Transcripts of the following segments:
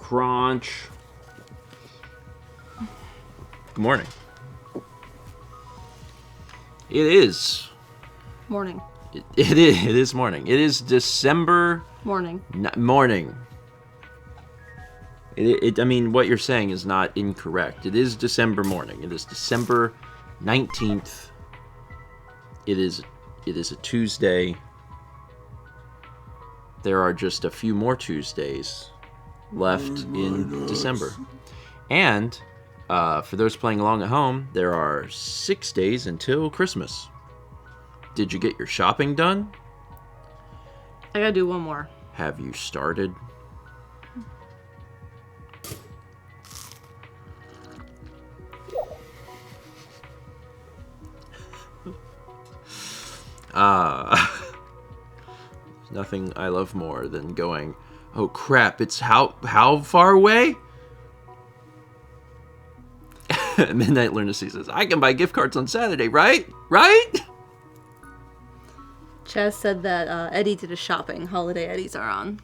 crunch. Good morning. It is. Morning. It is morning. It is December. Morning. Morning. I mean, what you're saying is not incorrect. It is December morning. It is December 19th. It is a Tuesday. There are just a few more Tuesdays left in December. And for those playing along at home, there are 6 days until Christmas. Did you get your shopping done? I gotta do one more. Have you started? Nothing I love more than going, oh crap, it's how far away? Midnight Lunacy says, I can buy gift cards on Saturday, right? Right? Chaz said that Eddie did a shopping. Holiday Eddies are on.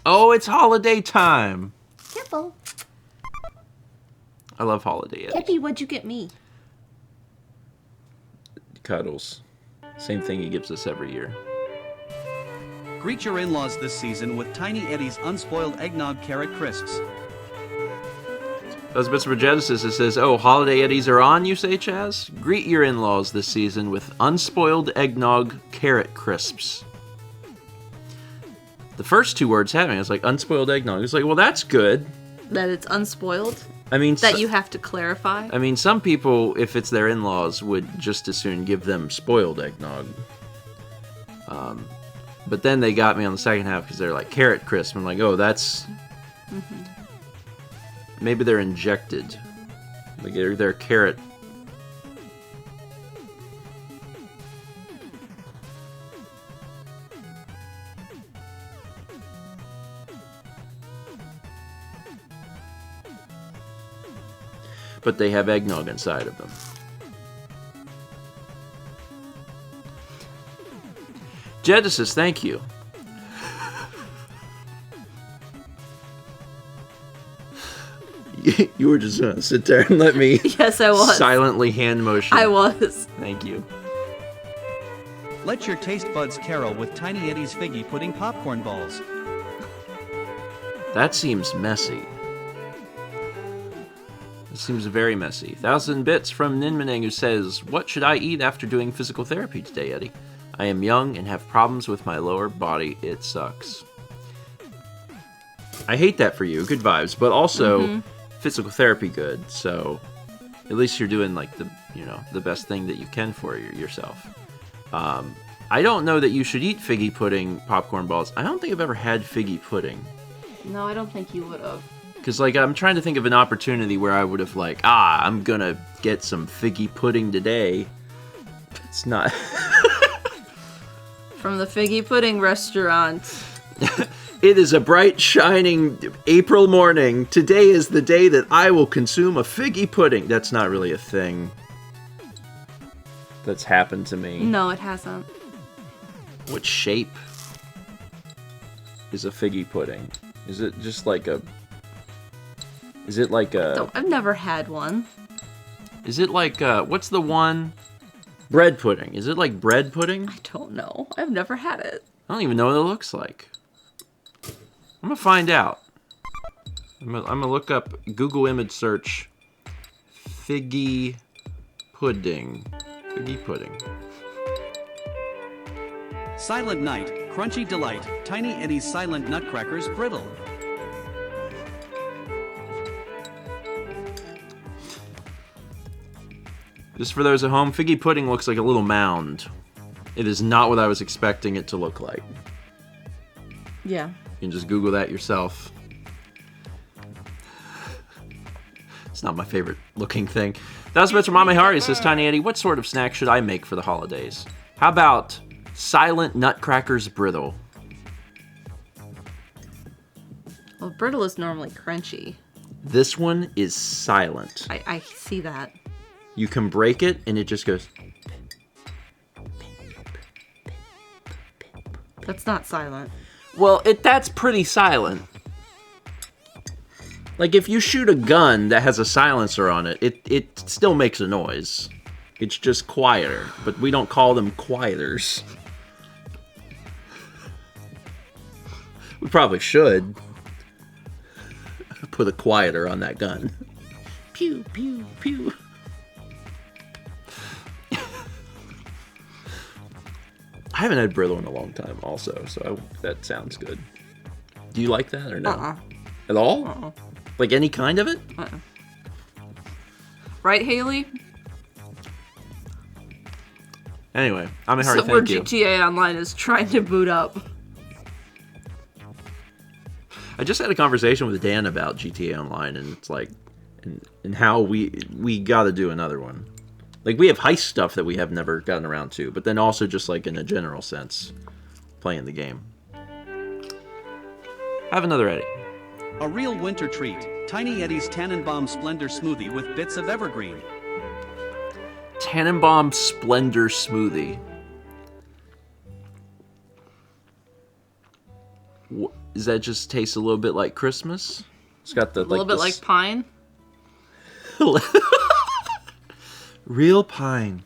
Oh, it's holiday time. Careful. I love holiday Eddies. Kippy, what'd you get me? Cuddles. Same thing he gives us every year. Greet your in-laws this season with Tiny Eddie's Unspoiled Eggnog Carrot Crisps. Those bits for Genesis, it says, oh, holiday Eddies are on, you say, Chaz? Greet your in-laws this season with unspoiled eggnog carrot crisps. The first two words having it's like unspoiled eggnog. It's like, well, that's good. That it's unspoiled? I mean, that you have to clarify? I mean, some people, if it's their in-laws, would just as soon give them spoiled eggnog. But then they got me on the second half because they're like carrot crisp. I'm like, oh, that's... Mm-hmm. Maybe they're injected. Like they're carrot. But they have eggnog inside of them. Genesis, thank you. You were just going to sit there and let me yes, I was. Silently hand motion. I was. Thank you. Let your taste buds carol with Tiny Eddie's Figgy Pudding Popcorn Balls. That seems messy. It seems very messy. 1,000 bits from Ninmanang who says, what should I eat after doing physical therapy today, Eddie? I am young and have problems with my lower body. It sucks. I hate that for you. Good vibes. But also, physical therapy good. So, at least you're doing like the best thing that you can for yourself. I don't know that you should eat figgy pudding popcorn balls. I don't think I've ever had figgy pudding. No, I don't think you would have. Because, like, I'm trying to think of an opportunity where I would have, like, I'm gonna get some figgy pudding today. It's not... From the Figgy Pudding Restaurant. It is a bright, shining April morning. Today is the day that I will consume a figgy pudding. That's not really a thing that's happened to me. No, it hasn't. What shape is a figgy pudding? Is it just like a... Is it like a... I've never had one. Is it like what's the one? Bread pudding. Is it like bread pudding? I don't know. I've never had it. I don't even know what it looks like. I'm gonna find out. I'm gonna look up Google image search figgy pudding. Figgy pudding. Silent Night, Crunchy Delight, Tiny Eddie's Silent Nutcrackers Brittle. Just for those at home, figgy pudding looks like a little mound. It is not what I was expecting it to look like. Yeah. You can just Google that yourself. It's not my favorite looking thing. That's Mr. Mame Hari says, Tiny Eddie, what sort of snack should I make for the holidays? How about Silent Nutcrackers Brittle? Well, brittle is normally crunchy. This one is silent. I see that. You can break it, and it just goes... That's not silent. Well, that's pretty silent. Like, if you shoot a gun that has a silencer on it, it still makes a noise. It's just quieter, but we don't call them quieters. We probably should put a quieter on that gun. Pew, pew, pew. I haven't had Brillo in a long time also, so that sounds good. Do you like that or no? At all? Like any kind of it? Right, Haley? Anyway, I'm in a hurry, Somewhere thank you. GTA Online is trying to boot up. I just had a conversation with Dan about GTA Online, and it's like, and how we got to do another one. Like, we have heist stuff that we have never gotten around to, but then also just like in a general sense, playing the game. Have another Eddie. A real winter treat. Tiny Eddie's Tannenbaum Splendor Smoothie with bits of evergreen. Tannenbaum Splendor Smoothie. Does that just taste a little bit like Christmas? It's got the A little bit like pine. Real pine.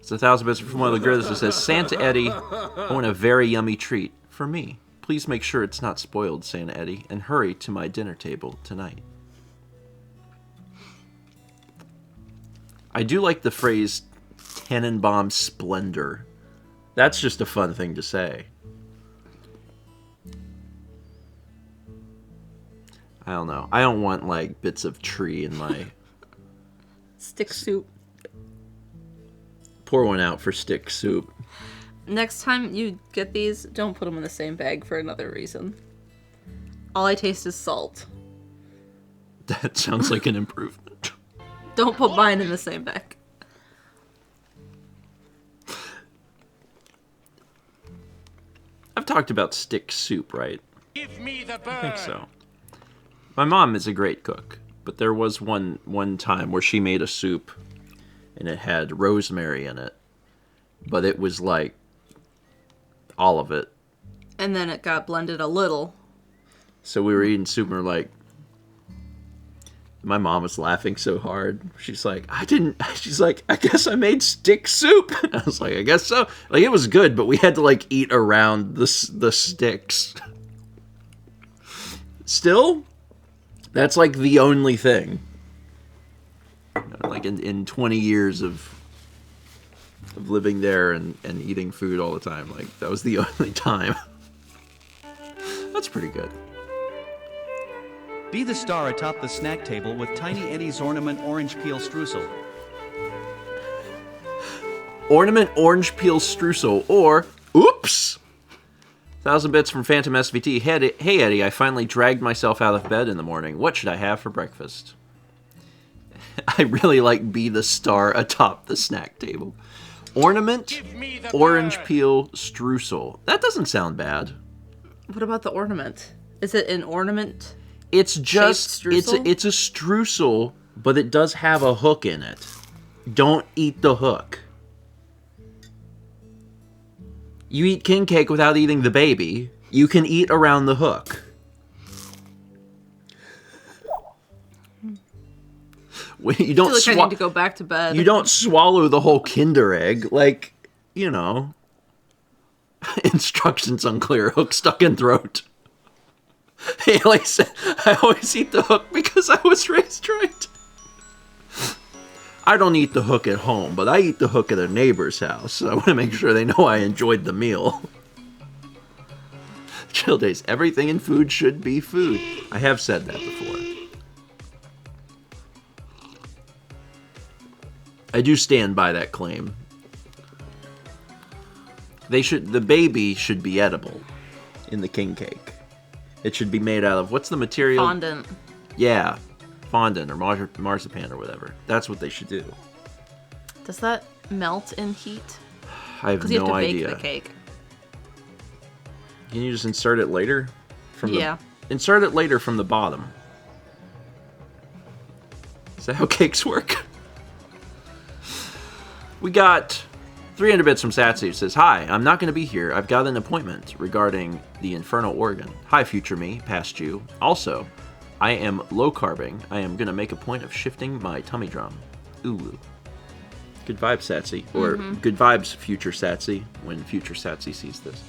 It's 1,000 bits from one of the gritters that says, Santa Eddie, I want a very yummy treat for me. Please make sure it's not spoiled, Santa Eddie, and hurry to my dinner table tonight. I do like the phrase Tannenbaum Splendor. That's just a fun thing to say. I don't know. I don't want, like, bits of tree in my... Stick soup. Pour one out for stick soup. Next time you get these, don't put them in the same bag for another reason. All I taste is salt. That sounds like an improvement. Don't put mine in the same bag. I've talked about stick soup, right? Give me the bird. I think so. My mom is a great cook, but there was one time where she made a soup and it had rosemary in it, but it was like all of it. And then it got blended a little. So we were eating soup and we're like, my mom was laughing so hard. She's like, she's like, I guess I made stick soup. I was like, I guess so. Like, it was good, but we had to like eat around the sticks. Still, that's like the only thing. Like in 20 years of living there and eating food all the time, like that was the only time. That's pretty good. Be the star atop the snack table with Tiny Eddie's Ornament Orange Peel Streusel. Ornament Orange Peel Streusel, or, oops! 1,000 bits from Phantom SVT. Hey Eddie, I finally dragged myself out of bed in the morning. What should I have for breakfast? I really like be the star atop the snack table. Ornament Orange Peel Streusel. That doesn't sound bad. What about the ornament? Is it an ornament? It's just, streusel? it's a streusel, but it does have a hook in it. Don't eat the hook. You eat king cake without eating the baby. You can eat around the hook. You don't I feel like I need to go back to bed. You don't swallow the whole Kinder Egg. Like, you know. Instructions unclear. Hook stuck in throat. Haley said, I always eat the hook because I was raised right. I don't eat the hook at home, but I eat the hook at a neighbor's house. So I want to make sure they know I enjoyed the meal. Chill days. Everything in food should be food. I have said that before. I do stand by that claim. The baby should be edible in the king cake. It should be made out of, what's the material? Fondant. Yeah, fondant or marzipan or whatever. That's what they should do. Does that melt in heat? I have Because you no have to idea. bake the cake. Can you just insert it later? Yeah. Insert it later from the bottom. Is that how cakes work? We got 300 bits from Satsy says, "Hi, I'm not going to be here. I've got an appointment regarding the infernal organ. Hi, future me, past you. Also, I am low-carbing. I am going to make a point of shifting my tummy drum. Ooh. Good vibes, Satsy. Or good vibes, future Satsy, when future Satsy sees this.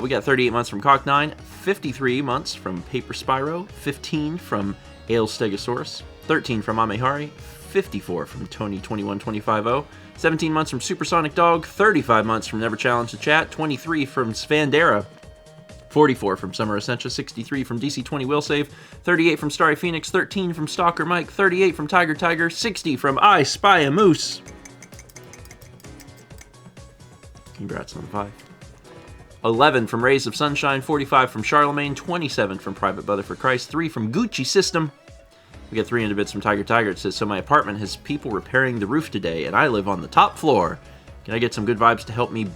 We got 38 months from Cock9, 53 months from Paper Spyro, 15 from Ale Stegosaurus, 13 from Amehari, 54 from Tony21250, 17 months from Supersonic Dog, 35 months from Never Challenge the Chat, 23 from Svandera, 44 from Summer Essentia, 63 from DC20 Will Save, 38 from Starry Phoenix, 13 from Stalker Mike, 38 from Tiger, 60 from I Spy a Moose. Congrats on the 5. 11 from Rays of Sunshine, 45 from Charlemagne, 27 from Private Brother for Christ, 3 from Gucci System. We got 300 bits from Tiger. It says, "So my apartment has people repairing the roof today, and I live on the top floor. Can I get some good vibes to help me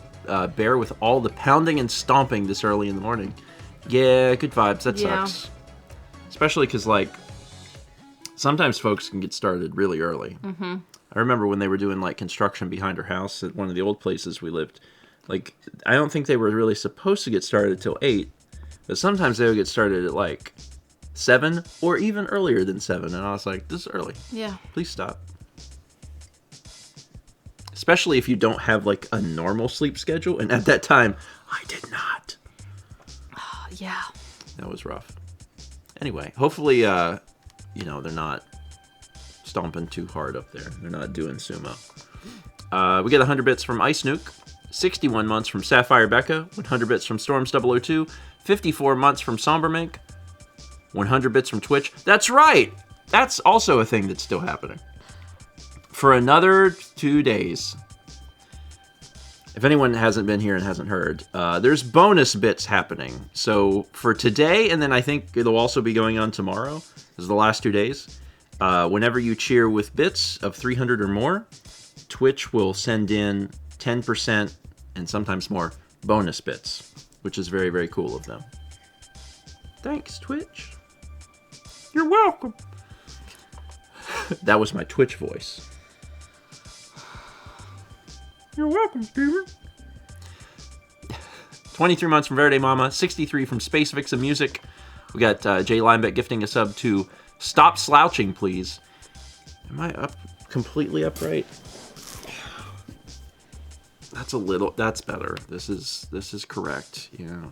bear with all the pounding and stomping this early in the morning?" Yeah, good vibes. That sucks. Especially because, like, sometimes folks can get started really early. I remember when they were doing, like, construction behind our house at one of the old places we lived. Like, I don't think they were really supposed to get started till 8, but sometimes they would get started at, like, 7 or even earlier than 7, and I was like, this is early. Yeah. Please stop. Especially if you don't have, like, a normal sleep schedule, and at that time, I did not. Yeah. That was rough. Anyway, hopefully, you know, they're not stomping too hard up there. They're not doing sumo. We get 100 bits from Ice Nuke, 61 months from Sapphire Becca, 100 bits from Storms002, 54 months from Sombermink, 100 bits from Twitch. That's right! That's also a thing that's still happening. For another 2 days. If anyone hasn't been here and hasn't heard, there's bonus bits happening. So for today, and then I think it'll also be going on tomorrow, this is the last 2 days, whenever you cheer with bits of 300 or more, Twitch will send in 10% and sometimes more bonus bits, which is very, very cool of them. Thanks, Twitch. You're welcome. That was my Twitch voice. You're welcome, Steven. 23 months from Verde Mama, 63 from Space Vixen Music. We got Jay Linebeck gifting a sub to Stop Slouching, Please. Am I up completely upright? That's better. This is correct. Yeah.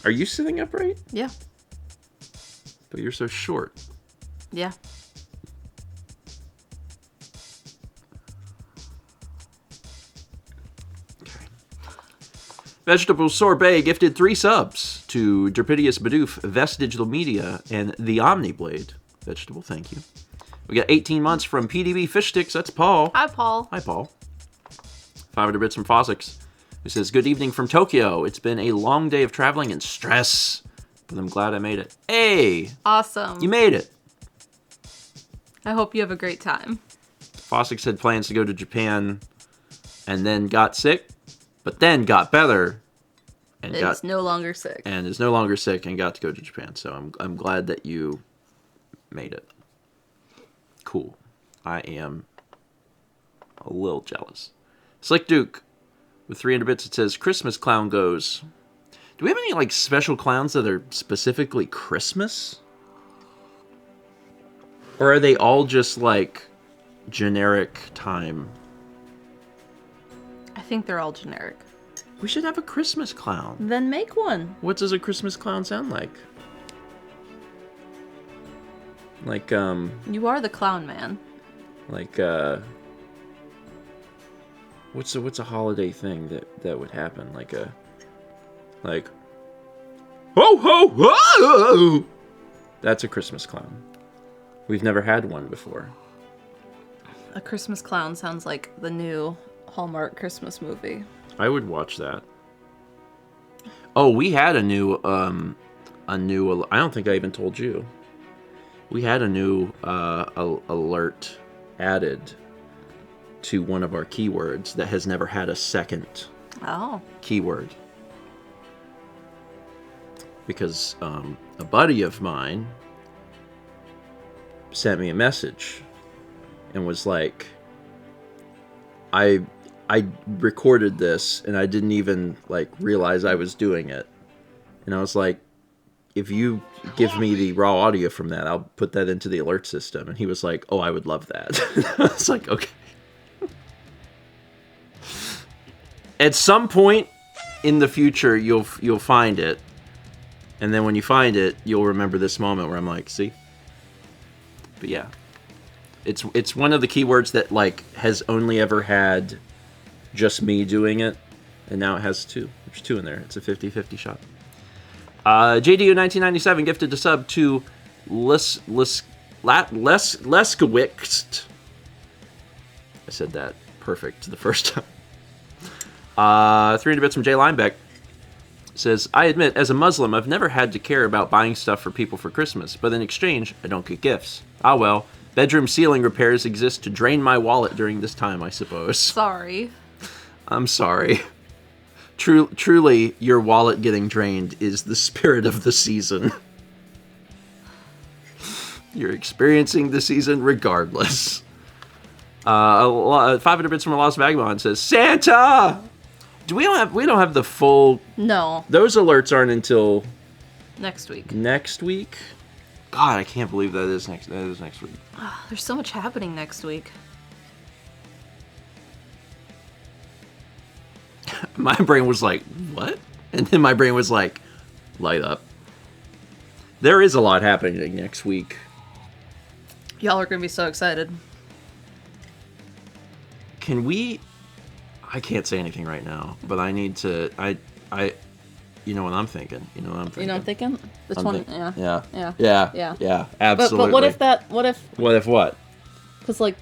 Are you sitting upright? Yeah. But you're so short. Yeah. Okay. Vegetable Sorbet gifted 3 subs to Derpidius Bidoof, Vest Digital Media, and The Omniblade. Vegetable, thank you. We got 18 months from PDB Fish Sticks. That's Paul. Hi, Paul. Hi, Paul. 500 bits from Fossix, who says, "Good evening from Tokyo. It's been a long day of traveling and stress, but I'm glad I made it." Hey! Awesome. You made it. I hope you have a great time. Fossix had plans to go to Japan and then got sick, but then got better and It's no longer sick. And is no longer sick and got to go to Japan. So I'm glad that you made it. Cool. I am a little jealous. Slick Duke with 300 bits. It says, "Christmas clown goes." Do we have any, like, special clowns that are specifically Christmas? Or are they all just, like, generic time? I think they're all generic. We should have a Christmas clown. Then make one. What does a Christmas clown sound like? Like, You are the clown man. like, what's a holiday thing that would happen? Like, ho, ho, ho! That's a Christmas clown. We've never had one before. A Christmas clown sounds like the new Hallmark Christmas movie. I would watch that. Oh, we had a new, I don't think I even told you. We had a new alert added to one of our keywords that has never had a second keyword. Because a buddy of mine sent me a message and was like, I recorded this and I didn't even like realize I was doing it. And I was like, if you give me the raw audio from that, I'll put that into the alert system. And he was like, oh, I would love that. I was like, okay. At some point in the future, you'll find it. And then when you find it, you'll remember this moment where I'm like, see? But yeah. It's one of the keywords that like has only ever had just me doing it. And now it has two. There's two in there. It's a 50-50 shot. JDU1997 gifted a sub to Leskowitz. I said that perfect the first time. 300 bits from Jay Linebeck says, I admit, as a Muslim, I've never had to care about buying stuff for people for Christmas, but in exchange, I don't get gifts. Ah well, bedroom ceiling repairs exist to drain my wallet during this time, I suppose. Sorry. I'm sorry. Truly, your wallet getting drained is the spirit of the season. You're experiencing the season regardless. 500 bits from a Lost Vagabond says, Santa! We don't have the full... No. Those alerts aren't until... Next week. Next week? God, I can't believe that is next week. Oh, there's so much happening next week. My brain was like, what? And then my brain was like, light up. There is a lot happening next week. Y'all are gonna be so excited. Can we... I can't say anything right now, but I need to... You know what I'm thinking. You know what I'm thinking? The I'm 20... Yeah. Yeah. Absolutely. But what if that... What if what? Because, like,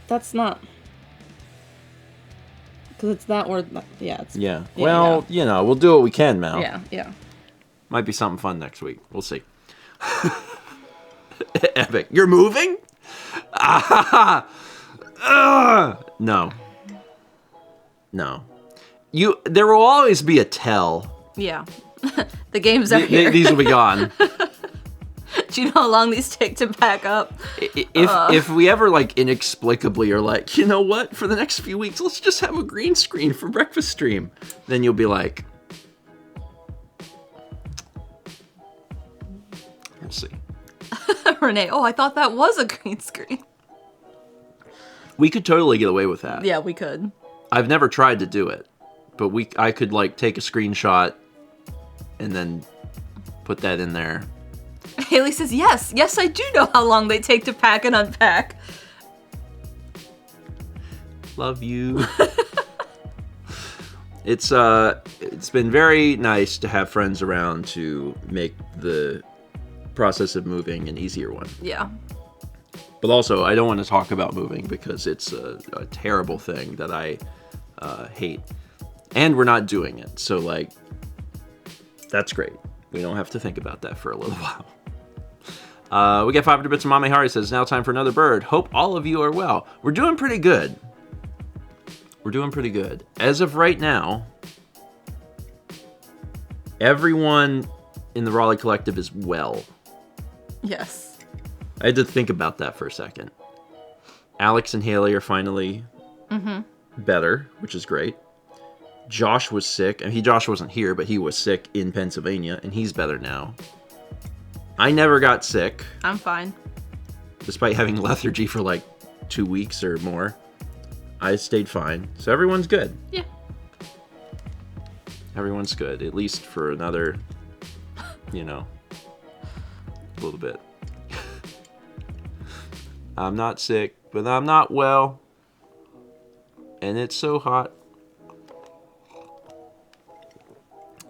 that's not... Because it's not where... Yeah, it's... Yeah. Well, you know, we'll do what we can, Mal. Yeah. Might be something fun next week. We'll see. Epic. You're moving? No. There will always be a tell. Yeah. The games are here. These will be gone. Do you know how long these take to pack up? If we ever, like, inexplicably are like, you know what? For the next few weeks, let's just have a green screen for breakfast stream. Then you'll be like... We'll see. Renee, I thought that was a green screen. We could totally get away with that. Yeah, we could. I've never tried to do it, but I could like take a screenshot and then put that in there. Haley says, yes, I do know how long they take to pack and unpack. Love you. It's been very nice to have friends around to make the process of moving an easier one. Yeah. But also, I don't want to talk about moving because it's a terrible thing that I hate. And we're not doing it. So, like, that's great. We don't have to think about that for a little while. We get 500 bits from Mame Hari says, now time for another bird. Hope all of you are well. We're doing pretty good. As of right now, everyone in the Raleigh Collective is well. Yes. I had to think about that for a second. Alex and Haley are finally better, which is great. Josh was sick. Josh wasn't here, but he was sick in Pennsylvania, and he's better now. I never got sick. I'm fine. Despite having lethargy for like 2 weeks or more. I stayed fine. So everyone's good. Yeah. Everyone's good. At least for another, a little bit. I'm not sick, but I'm not well. And it's so hot.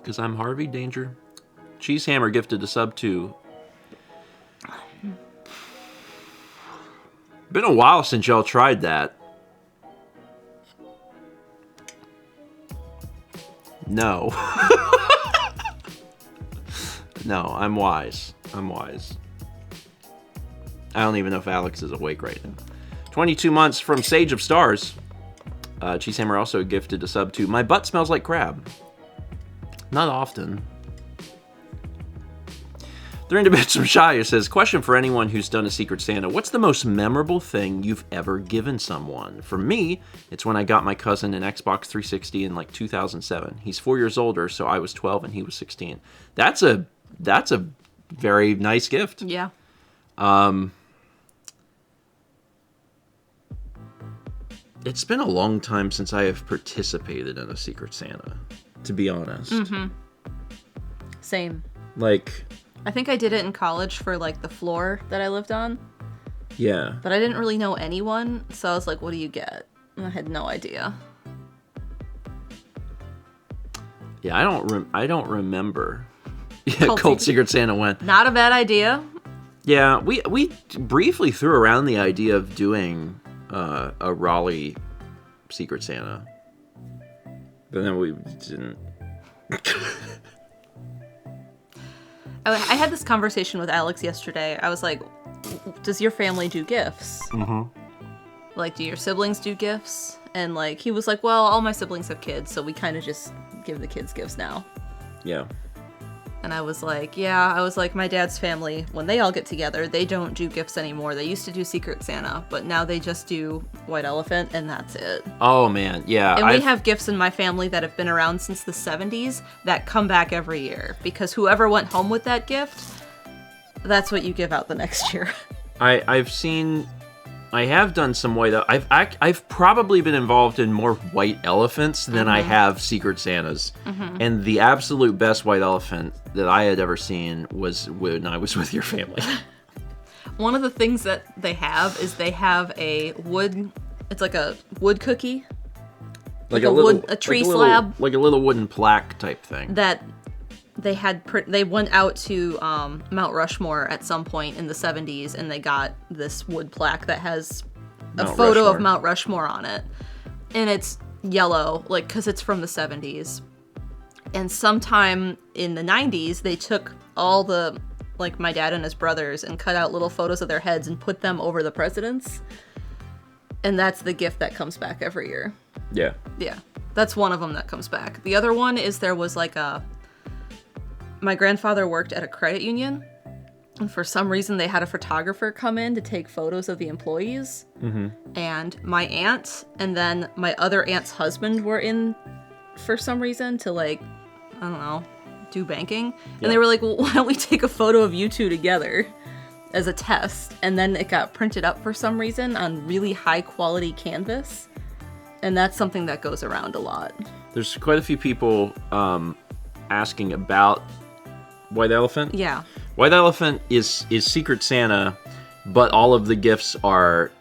Because I'm Harvey Danger. Cheesehammer gifted a sub to. Been a while since y'all tried that. No. No, I'm wise. I don't even know if Alex is awake right now. 22 months from Sage of Stars. Cheesehammer also gifted a sub to My Butt Smells Like Crab. Not often. They're into bits from Shy, who says, question for anyone who's done a Secret Santa. What's the most memorable thing you've ever given someone? For me, it's when I got my cousin an Xbox 360 in like 2007. He's 4 years older, so I was 12 and he was 16. That's a very nice gift. Yeah. It's been a long time since I have participated in a Secret Santa, to be honest. Mm-hmm. Same. Like, I think I did it in college for like the floor that I lived on, yeah. but I didn't really know anyone, so I was like, what do you get? And I had no idea. Yeah, I don't remember. Yeah, Cult Secret Santa went. Not a bad idea. Yeah, we briefly threw around the idea of doing a Raleigh Secret Santa, but then we didn't. I had this conversation with Alex yesterday. I was like, does your family do gifts? Mm-hmm. Like, do your siblings do gifts? And like, he was like, well, all my siblings have kids, so we kind of just give the kids gifts now. Yeah. And I was like, yeah, my dad's family, when they all get together, they don't do gifts anymore. They used to do Secret Santa, but now they just do White Elephant, and that's it. Oh, man, yeah. And we have gifts in my family that have been around since the 70s that come back every year, because whoever went home with that gift, that's what you give out the next year. I have done some white. I've probably been involved in more white elephants than I have Secret Santas, and the absolute best white elephant that I had ever seen was when I was with your family. One of the things that they have is they have a wood. It's like a wood cookie, like a tree slab, like a little wooden plaque type thing that. They went out to Mount Rushmore at some point in the 70s, and they got this wood plaque that has a photo of Mount Rushmore on it. And it's yellow, like, because it's from the 70s. And sometime in the 90s, they took all the, like, my dad and his brothers and cut out little photos of their heads and put them over the presidents. And that's the gift that comes back every year. Yeah. Yeah. That's one of them that comes back. The other one is there was, like, my grandfather worked at a credit union, and for some reason they had a photographer come in to take photos of the employees. Mm-hmm. And my aunt and then my other aunt's husband were in for some reason to, like, I don't know, do banking. Yeah. And they were like, well, why don't we take a photo of you two together as a test? And then it got printed up for some reason on really high quality canvas. And that's something that goes around a lot. There's quite a few people asking about White Elephant? Yeah. White Elephant is Secret Santa, but all of the gifts are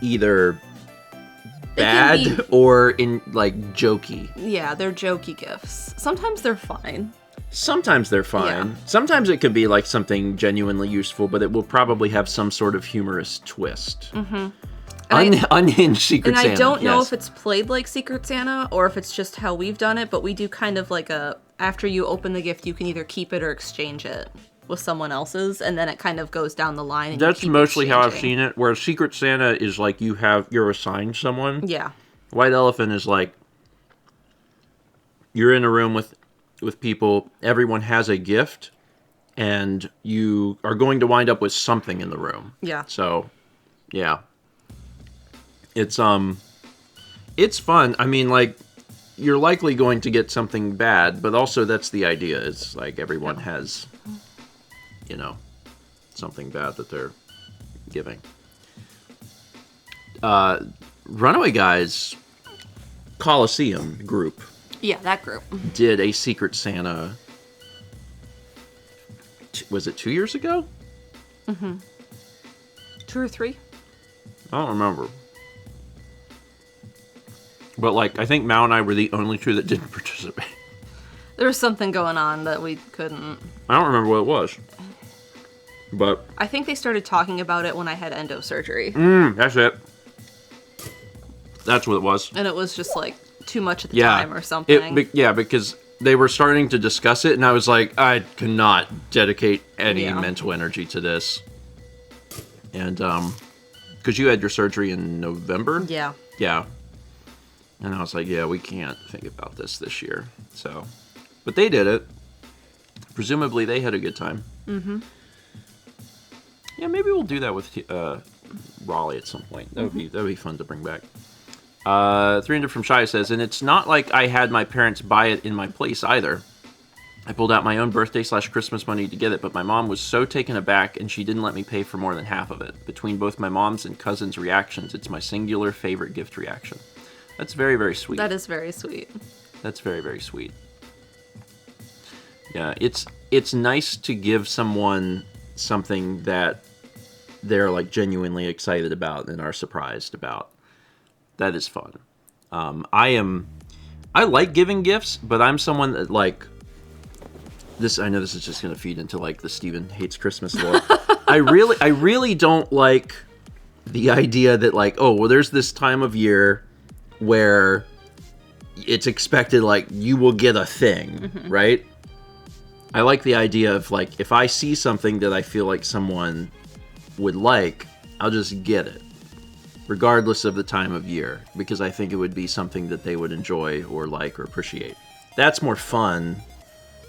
either bad or in like jokey. Yeah, they're jokey gifts. Sometimes they're fine. Sometimes they're fine. Yeah. Sometimes it could be like something genuinely useful, but it will probably have some sort of humorous twist. Mm-hmm. Unhinged Secret Santa. And I don't know if it's played like Secret Santa or if it's just how we've done it, but we do kind of like after you open the gift, you can either keep it or exchange it with someone else's, and then it kind of goes down the line. And that's mostly how I've seen it, where Secret Santa is like you're assigned someone. Yeah. White Elephant is like you're in a room with people, everyone has a gift, and you are going to wind up with something in the room. Yeah. So, yeah. It's fun. I mean, like, you're likely going to get something bad, but also that's the idea. It's like everyone has, something bad that they're giving. Runaway Guys Coliseum group. Yeah, that group. Did a Secret Santa, was it 2 years ago? Mm-hmm. 2 or 3? I don't remember. But, like, I think Mao and I were the only two that didn't participate. There was something going on that we couldn't. I don't remember what it was. But I think they started talking about it when I had endo surgery. That's it. That's what it was. And it was just, like, too much at the time or something. Because they were starting to discuss it, and I was like, I cannot dedicate any mental energy to this. And, because you had your surgery in November? Yeah. Yeah. And I was like, yeah, we can't think about this year. So, but they did it. Presumably they had a good time. Mm-hmm. Yeah, maybe we'll do that with Raleigh at some point. That would be fun to bring back. 300 from Shai says, and it's not like I had my parents buy it in my place either. I pulled out my own birthday/Christmas money to get it, but my mom was so taken aback and she didn't let me pay for more than half of it. Between both my mom's and cousin's reactions, it's my singular favorite gift reaction. That's very, very sweet. That is very sweet. That's very, very sweet. Yeah, it's nice to give someone something that they're like genuinely excited about and are surprised about. That is fun. I like giving gifts, but I'm someone that like this. I know this is just going to feed into like the Stephen hates Christmas lore. I really don't like the idea that like, oh, well, there's this time of year where it's expected like you will get a thing, right? I like the idea of like, if I see something that I feel like someone would like, I'll just get it, regardless of the time of year, because I think it would be something that they would enjoy or like or appreciate. That's more fun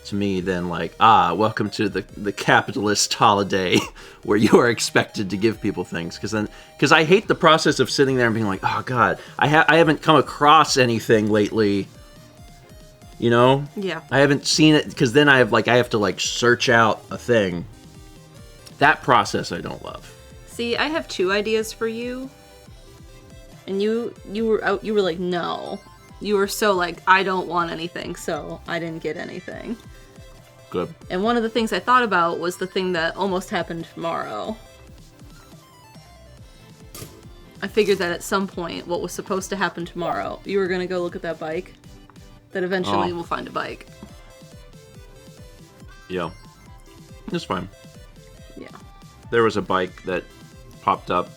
to me than like, welcome to the capitalist holiday where you are expected to give people things. Because I hate the process of sitting there and being like, oh God, I haven't come across anything lately. You know? Yeah. I haven't seen it, because then I have to like search out a thing. That process I don't love. See, I have 2 ideas for you. And you were like, no. You were so like, I don't want anything, so I didn't get anything. Good. And one of the things I thought about was the thing that almost happened tomorrow. I figured that at some point, what was supposed to happen tomorrow, you were gonna go look at that bike. That eventually we'll find a bike. Yeah. It's fine. Yeah. There was a bike that popped up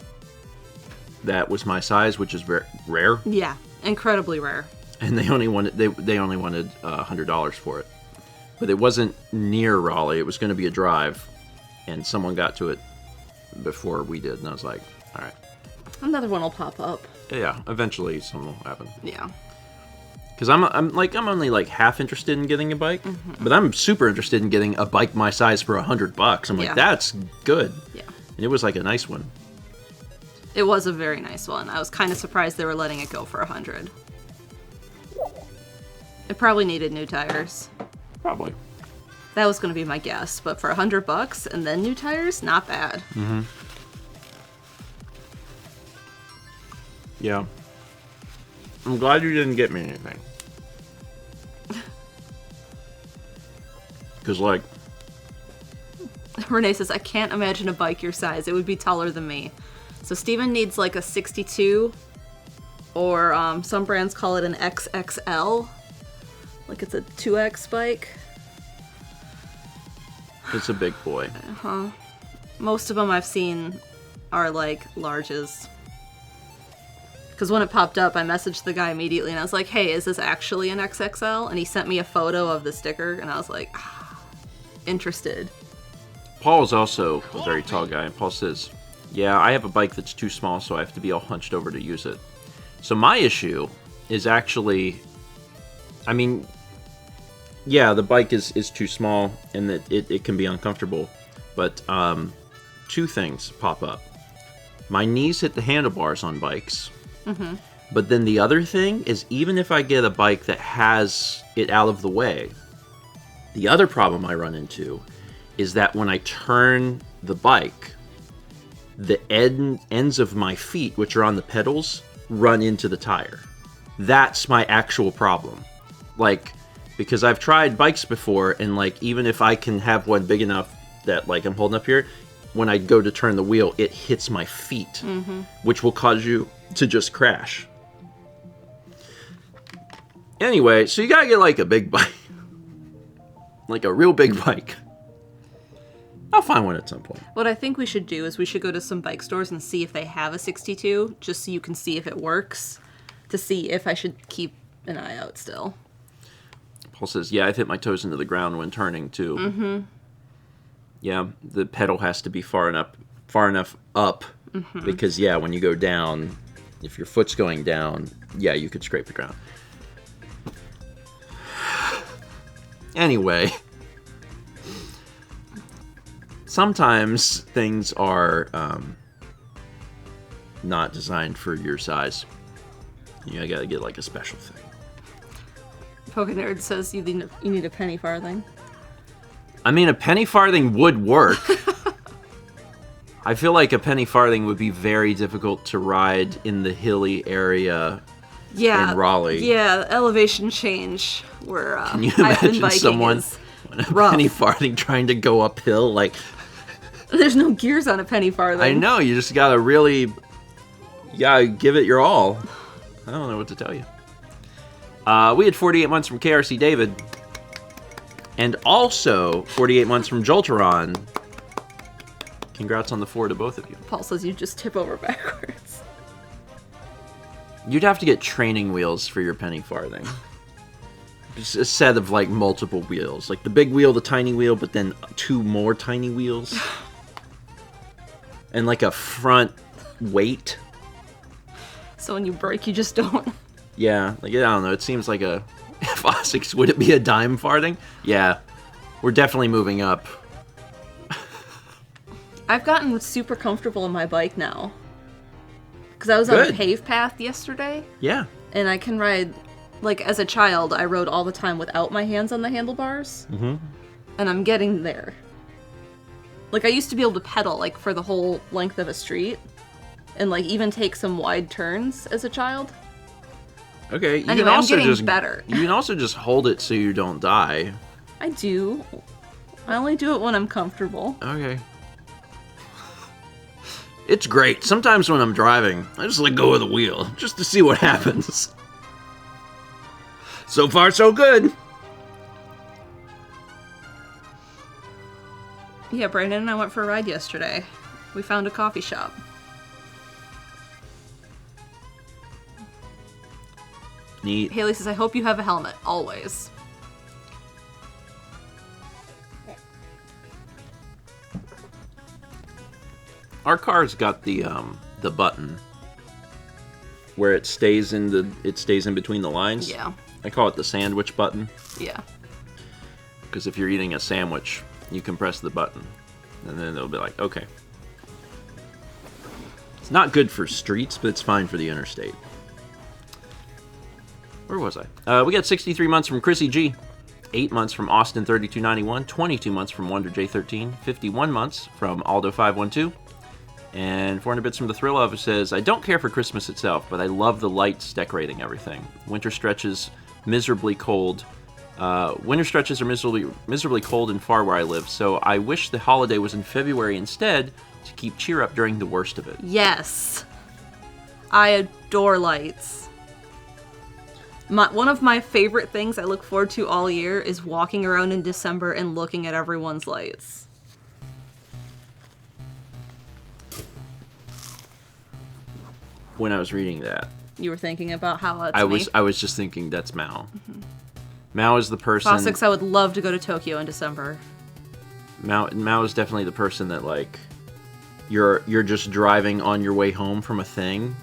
that was my size, which is rare. Yeah, incredibly rare. And they only wanted $100 for it. But it wasn't near Raleigh. It was going to be a drive, and someone got to it before we did, and I was like, all right. Another one will pop up. Yeah, eventually something will happen. Yeah. Because I'm only like half interested in getting a bike, but I'm super interested in getting a bike my size for $100. I'm like, that's good. Yeah. And it was like a nice one. It was a very nice one. I was kind of surprised they were letting it go for 100. It probably needed new tires. Probably. That was going to be my guess, but for $100 and then new tires, not bad. Mm-hmm. Yeah. I'm glad you didn't get me anything. Because, like... Renee says, I can't imagine a bike your size. It would be taller than me. So Steven needs like a 62, or some brands call it an XXL. Like it's a 2X bike. It's a big boy. Uh-huh. Most of them I've seen are like larges. Because when it popped up, I messaged the guy immediately and I was like, hey, is this actually an XXL? And he sent me a photo of the sticker and I was like, interested. Paul is also a very tall guy, and Paul says, yeah, I have a bike that's too small, so I have to be all hunched over to use it. So my issue is actually, I mean, yeah, the bike is too small and that it can be uncomfortable, but 2 things pop up. My knees hit the handlebars on bikes. Mm-hmm. But then the other thing is, even if I get a bike that has it out of the way, the other problem I run into is that when I turn the bike, the ends of my feet, which are on the pedals, run into the tire. That's my actual problem. Like, because I've tried bikes before, and like, even if I can have one big enough that like I'm holding up here, when I go to turn the wheel, it hits my feet, which will cause you to just crash. Anyway, so you gotta get like a big bike. Like a real big bike. I'll find one at some point. What I think we should do is we should go to some bike stores and see if they have a 62, just so you can see if it works, to see if I should keep an eye out still. Paul says, yeah, I've hit my toes into the ground when turning, too. Mm-hmm. Yeah, the pedal has to be far enough up, because, yeah, when you go down, if your foot's going down, yeah, you could scrape the ground. Anyway, sometimes things are not designed for your size. You gotta get like a special thing. Pokenerd says you need a penny farthing. I mean, a penny farthing would work. I feel like a penny farthing would be very difficult to ride in the hilly area in Raleigh. Yeah, elevation change where Can you I've been imagine biking someone is on a rough. penny farthing trying to go uphill? Like, There's no gears on a penny farthing. I know, you just gotta really, give it your all. I don't know what to tell you. We had 48 months from KRC David, and also 48 months from Jolteron. Congrats on the 4 to both of you. Paul says you just tip over backwards. You'd have to get training wheels for your penny farthing. Just a set of like multiple wheels, like the big wheel, the tiny wheel, but then 2 more tiny wheels, and like a front weight. So when you break, you just don't. Yeah, like I don't know. It seems like a Fossix. Would it be a dime farthing? Yeah, we're definitely moving up. I've gotten super comfortable in my bike now. Because I was on a paved path yesterday. Yeah. And I can ride, like as a child, I rode all the time without my hands on the handlebars. Mm-hmm. And I'm getting there. Like I used to be able to pedal like for the whole length of a street. And like even take some wide turns as a child. Okay, you Anyway, can also I'm getting just better. You can also just hold it so you don't die. I do. I only do it when I'm comfortable. Okay. It's great. Sometimes when I'm driving, I just let go of the wheel just to see what happens. So far, so good. Yeah, Brandon and I went for a ride yesterday. We found a coffee shop. Neat. Haley says, I hope you have a helmet, always. Our car's got the button where it stays in between the lines. Yeah. I call it the sandwich button. Yeah. Because if you're eating a sandwich, you can press the button, and then it'll be like, okay. It's not good for streets, but it's fine for the interstate. Where was I? We got 63 months from Chrissy G, 8 months from Austin 3291, 22 months from Wonder J13, 51 months from Aldo 512, and 400 bits from the Thrill of, who says, I don't care for Christmas itself, but I love the lights decorating everything. Winter stretches miserably cold. Winter stretches are miserably cold and far where I live, so I wish the holiday was in February instead to keep cheer up during the worst of it. Yes. I adore lights. One of my favorite things I look forward to all year is walking around in December and looking at everyone's lights. When I was reading that, You were thinking about how it's I was just thinking that's Mao. Mm-hmm. Mao is the person. Fossix, I would love to go to Tokyo in December. Mao is definitely the person that like you're just driving on your way home from a thing,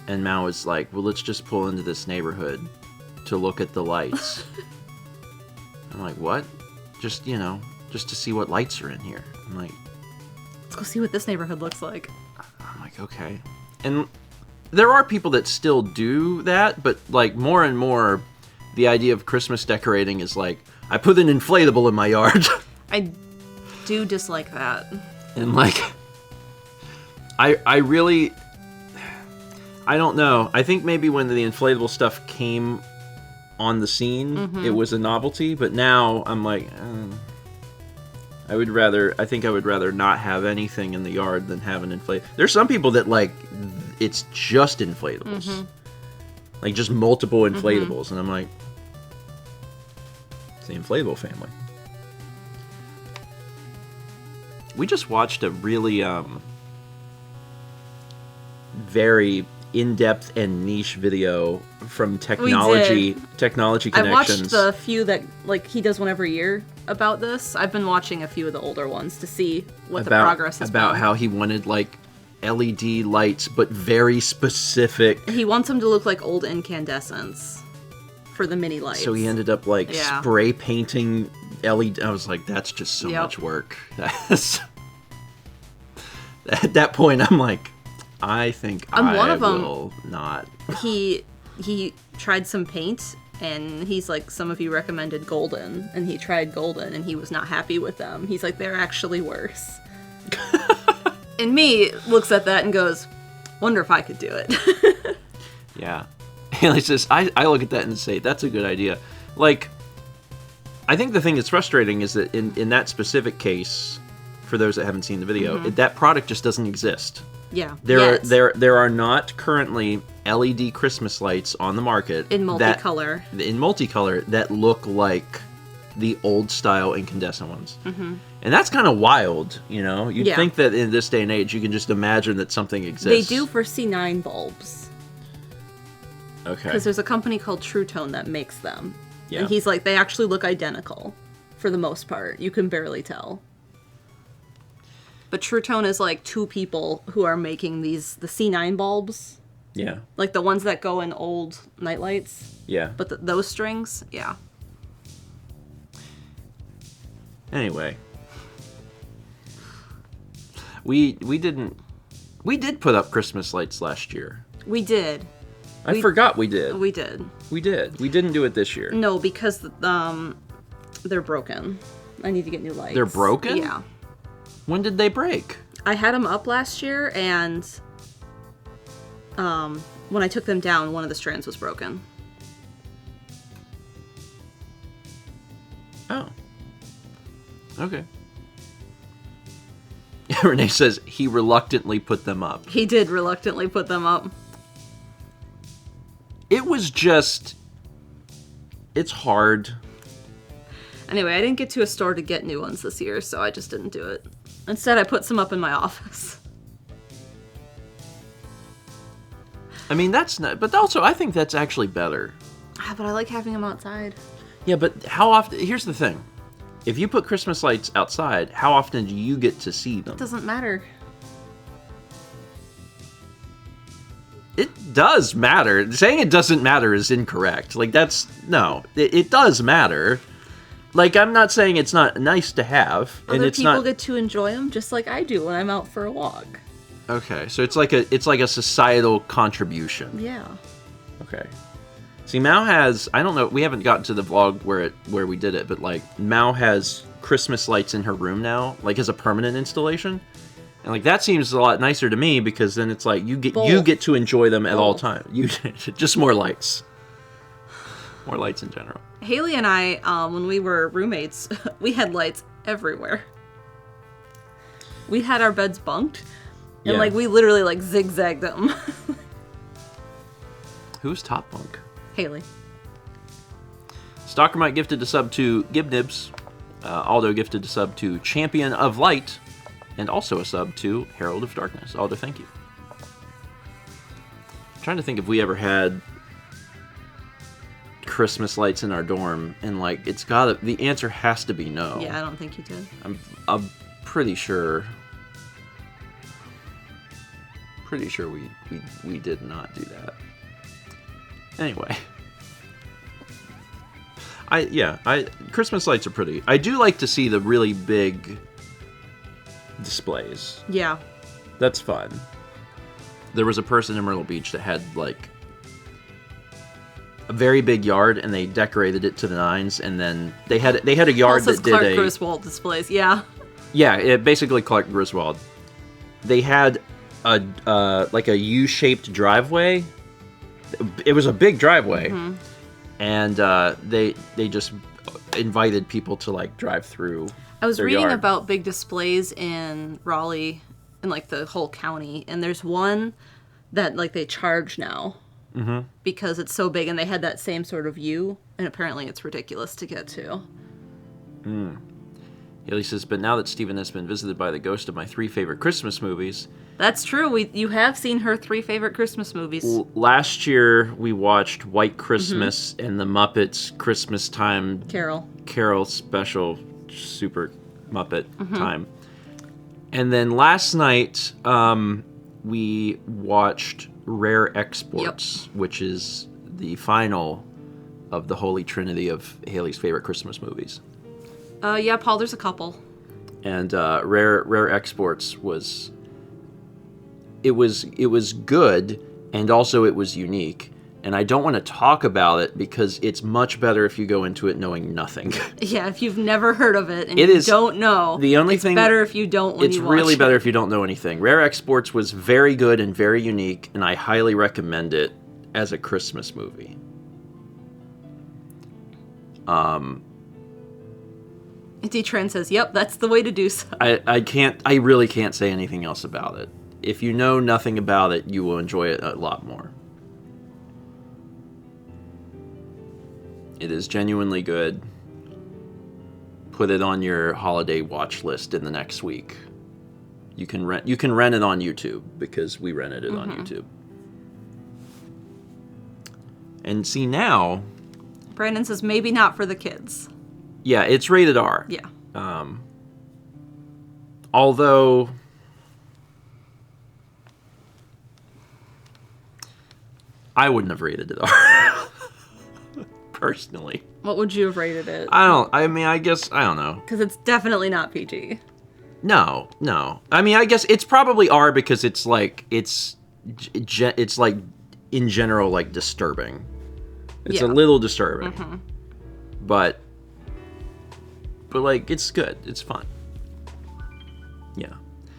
and Mao is like, well, let's just pull into this neighborhood to look at the lights. I'm like, what? Just to see what lights are in here. I'm like, Let's go see what this neighborhood looks like. I'm like, okay. And there are people that still do that, but like more and more, the idea of Christmas decorating is like, I put an inflatable in my yard. I do dislike that. And like, I really, I don't know. I think maybe when the inflatable stuff came on the scene, it was a novelty, but now I'm like, I think I would rather not have anything in the yard than have an inflatable. There's some people that like, it's just inflatables. Like just multiple inflatables. And I'm like, it's the inflatable family. We just watched a really, very in-depth and niche video from Technology Connections. I watched the few that like he does one every year about this. I've been watching a few of the older ones to see what the progress has been. About how he wanted like LED lights, but very specific. He wants them to look like old incandescents for the mini lights. So he ended up like spray painting LED. I was like, that's just so Yep. much work. At that point, I'm like, I think one of 'em. will not. He tried some paint, and he's like, some of you recommended golden, and he tried golden, and he was not happy with them. He's like, they're actually worse. And me looks at that and goes, wonder if I could do it. Yeah. And it's just, I look at that and say, that's a good idea. Like, I think the thing that's frustrating is that in that specific case, for those that haven't seen the video, that product just doesn't exist. Yeah. There are not currently LED Christmas lights on the market In multicolor. That look like the old style incandescent ones. And that's kind of wild, you know? You'd Yeah. think that in this day and age you can just imagine that something They exists. do for C9 bulbs. Okay. Because there's a company called True Tone that makes them. Yeah. And he's like, they actually look identical for the most part. You can barely tell. But True Tone is like two people who are making the C9 bulbs. Yeah. Like the ones that go in old nightlights. Yeah. But those strings, yeah. Anyway. We did put up Christmas lights last year. We did. I forgot we did. We did. We did. We didn't do it this year. No, because they're broken. I need to get new lights. They're broken? Yeah. When did they break? I had them up last year, and when I took them down, one of the strands was broken. Oh. Okay. Renee says he reluctantly put them up. He did reluctantly put them up. It was just... It's hard. Anyway, I didn't get to a store to get new ones this year, so I just didn't do it. Instead, I put some up in my office. I mean, that's not... But also, I think that's actually better. But I like having them outside. Yeah, but how often... Here's the thing. If you put Christmas lights outside, how often do you get to see them? It doesn't matter. It does matter. Saying it doesn't matter is incorrect. Like, that's... No. It does matter. Like, I'm not saying it's not nice to have. And Other it's people not... get to enjoy them just like I do when I'm out for a walk. Okay, so it's like a societal contribution. Yeah. Okay. See, Mao has, I don't know, we haven't gotten to the vlog where we did it, but like Mao has Christmas lights in her room now, like as a permanent installation. And like that seems a lot nicer to me because then it's like you get to enjoy them at all times. You just more lights. More lights in general. Haley and I, when we were roommates, we had lights everywhere. We had our beds bunked, and Yeah. like we literally like zigzagged them. Who's top bunk? Haley. Stalkermite gifted a sub to Gibnibs. Aldo gifted a sub to Champion of Light. And also a sub to Herald of Darkness. Aldo, thank you. I'm trying to think if we ever had Christmas lights in our dorm. And like, the answer has to be no. Yeah, I don't think you did. I'm pretty sure. Pretty sure we did not do that. Anyway. Christmas lights are pretty. I do like to see the really big displays. Yeah. That's fun. There was a person in Myrtle Beach that had like a very big yard and they decorated it to the nines, and then they had a yard Also, that did Clark Griswold displays. Yeah. Yeah, basically Clark Griswold. They had a like a U-shaped driveway. It was a big driveway, and they just invited people to like drive through. I was their reading yard. about big displays in Raleigh and like the whole county, and there's one that like they charge now because it's so big, and they had that same sort of view, and apparently it's ridiculous to get to. Haley says, but now that Stephen has been visited by the ghost of my 3 favorite Christmas movies. That's true. You have seen her 3 favorite Christmas movies. Last year we watched White Christmas and the Muppets Christmas Time Carol special, Super Muppet Time. And then last night we watched Rare Exports, which is the final of the Holy Trinity of Haley's favorite Christmas movies. Yeah, Paul, there's a couple. And Rare Exports was good, and also it was unique. And I don't want to talk about it because it's much better if you go into it knowing nothing. Yeah, if you've never heard of it and It you is don't know, the only it's thing, better if you don't when it's you watch really it. better if you don't know anything. Rare Exports was very good and very unique, and I highly recommend it as a Christmas movie. D-Trend says, yep, that's the way to do so. I really can't say anything else about it. If you know nothing about it, you will enjoy it a lot more. It is genuinely good. Put it on your holiday watch list in the next week. You can rent it on YouTube because we rented it on YouTube. And see now, Brandon says maybe not for the kids. yeah, it's rated R. Yeah. Although I wouldn't have rated it R. Personally. What would you have rated it? I guess, I don't know. Because it's definitely not PG. No. I mean, I guess it's probably R because it's like, it's like, in general, like, disturbing. It's a little disturbing. But, like, it's good. It's fun. Yeah.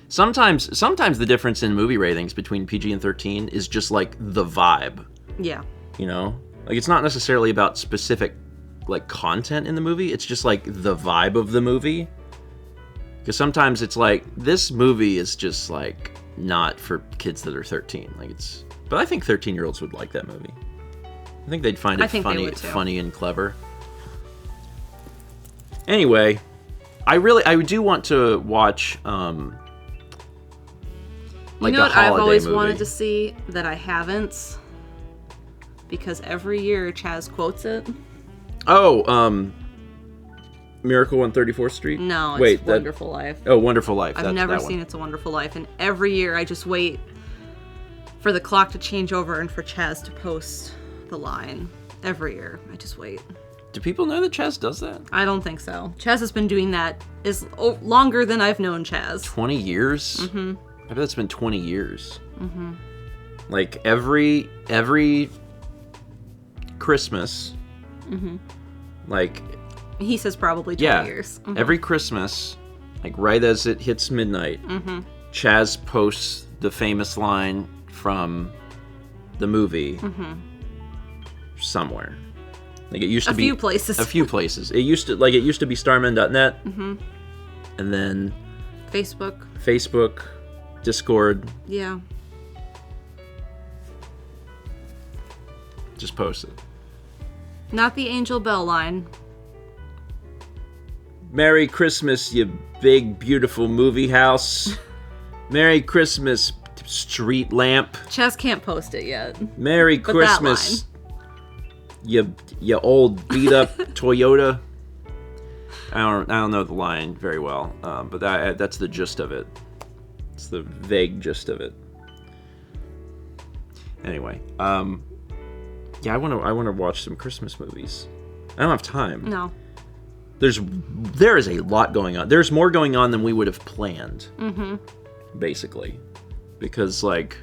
Sometimes the difference in movie ratings between PG and 13 is just, like, the vibe. Yeah. You know? Like, it's not necessarily about specific, like, content in the movie. It's just, like, the vibe of the movie. Because sometimes it's like, this movie is just, like, not for kids that are 13. Like, it's... But I think 13-year-olds would like that movie. I think they'd find it funny and clever. Anyway, I do want to watch, like, you know a what holiday I've always movie. wanted to see that I haven't? Because every year Chaz quotes it. Oh, Miracle on 34th Street? No, it's Wait, Wonderful Life. Oh, Wonderful Life. I've That's never that seen one. It's a Wonderful Life, and every year I just wait for the clock to change over and for Chaz to post the line. Every year, I just wait. Do people know that Chaz does that? I don't think so. Chaz has been doing that longer than I've known Chaz. 20 years? Mm-hmm. I bet it's been 20 years. Mm-hmm. Like, every Christmas, like... He says probably 20 years. Mm-hmm. Every Christmas, like, right as it hits midnight, Chaz posts the famous line from the movie somewhere. Like, it used to be... A few places. It used to be starmen.net, and then... Facebook, Discord. Yeah. Just post it. Not the Angel Bell line. Merry Christmas, you big, beautiful movie house. Merry Christmas, street lamp. Chaz can't post it yet. Merry But Christmas, you old beat up Toyota. I don't know the line very well, but that's the gist of it. It's the vague gist of it. Anyway, yeah, I want to watch some Christmas movies. I don't have time. No. There is a lot going on. There's more going on than we would have planned. Basically, because, like,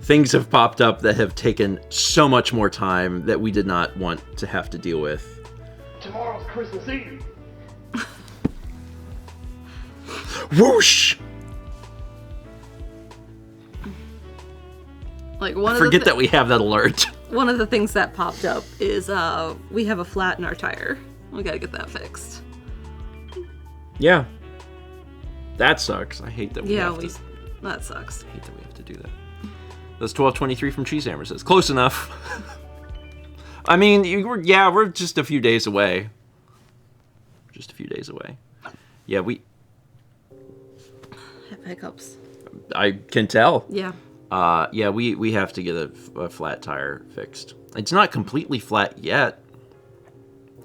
things have popped up that have taken so much more time that we did not want to have to deal with. Tomorrow's Christmas Eve. Whoosh! Like, Forget that we have that alert. One of the things that popped up is we have a flat in our tire. We gotta get that fixed. Yeah. That sucks. I hate that we have to. That sucks. I hate that we have to do that. That's 1223 from Cheesehammer says. Close enough. I mean, we're just a few days away. Just a few days away. Yeah, we... Have hiccups. I can tell. Yeah. Yeah, we have to get a flat tire fixed. It's not completely flat yet.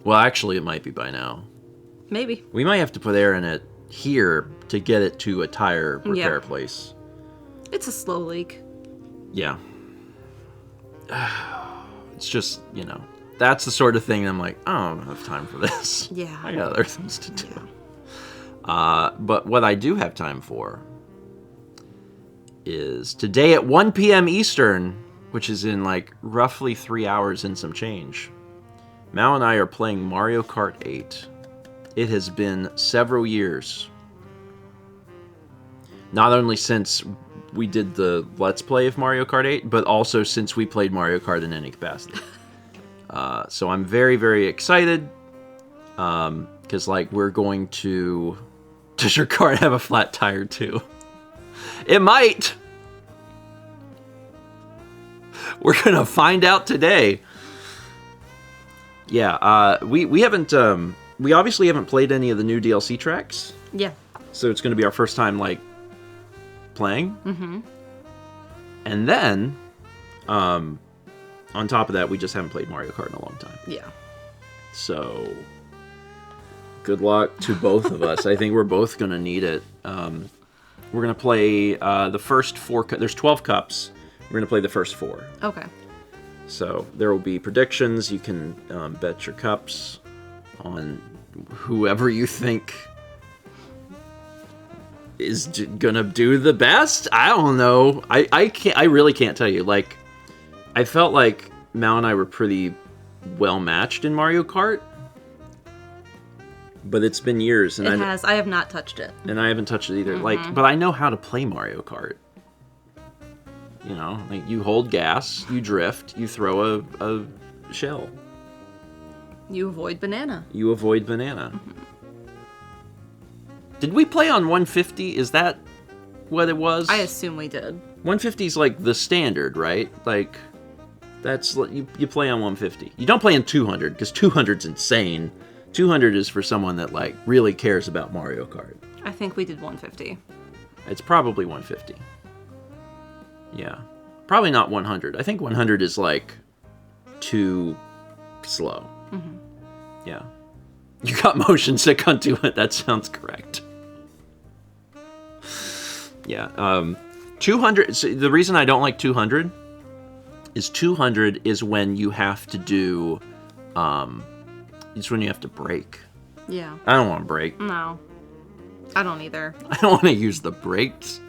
Well, actually, it might be by now. Maybe. We might have to put air in it here to get it to a tire repair place. It's a slow leak. Yeah. It's just, that's the sort of thing I'm like, I don't have time for this. Yeah. I got other things to do. Yeah. But what I do have time for is today at 1 p.m. Eastern, which is in like roughly 3 hours and some change. Mal and I are playing Mario Kart 8. It has been several years. Not only since we did the Let's Play of Mario Kart 8, but also since we played Mario Kart in any capacity. So I'm very, very excited. Because, like, we're going to... Does your car have a flat tire, too? It might! We're going to find out today. Yeah, we haven't... we obviously haven't played any of the new DLC tracks. Yeah. So it's going to be our first time, like, playing. Mm-hmm. And then, on top of that, we just haven't played Mario Kart in a long time. Yeah. So, good luck to both of us. I think we're both going to need it. We're going to play the first 4... There's 12 cups. We're going to play the first 4. Okay. So, there will be predictions. You can bet your cups on whoever you think is gonna do the best. I don't know. I really can't tell you. Like, I felt like Mal and I were pretty well matched in Mario Kart, but it's been years, and I have not touched it, and I haven't touched it either. Like, but I know how to play Mario Kart. You know, like, you hold gas, you drift, you throw a shell. You avoid banana. You avoid banana. Did we play on 150? Is that what it was? I assume we did. 150 is like the standard, right? Like, that's you play on 150. You don't play on 200 because 200's insane. 200 is for someone that like really cares about Mario Kart. I think we did 150. It's probably 150. Yeah, probably not 100. I think 100 is like too slow. Mm-hmm. Yeah, you got motion sick on 200. That sounds correct. Yeah, 200. So the reason I don't like 200 is when you have to do, it's when you have to brake. Yeah. I don't want to brake. No, I don't either. I don't want to use the brakes.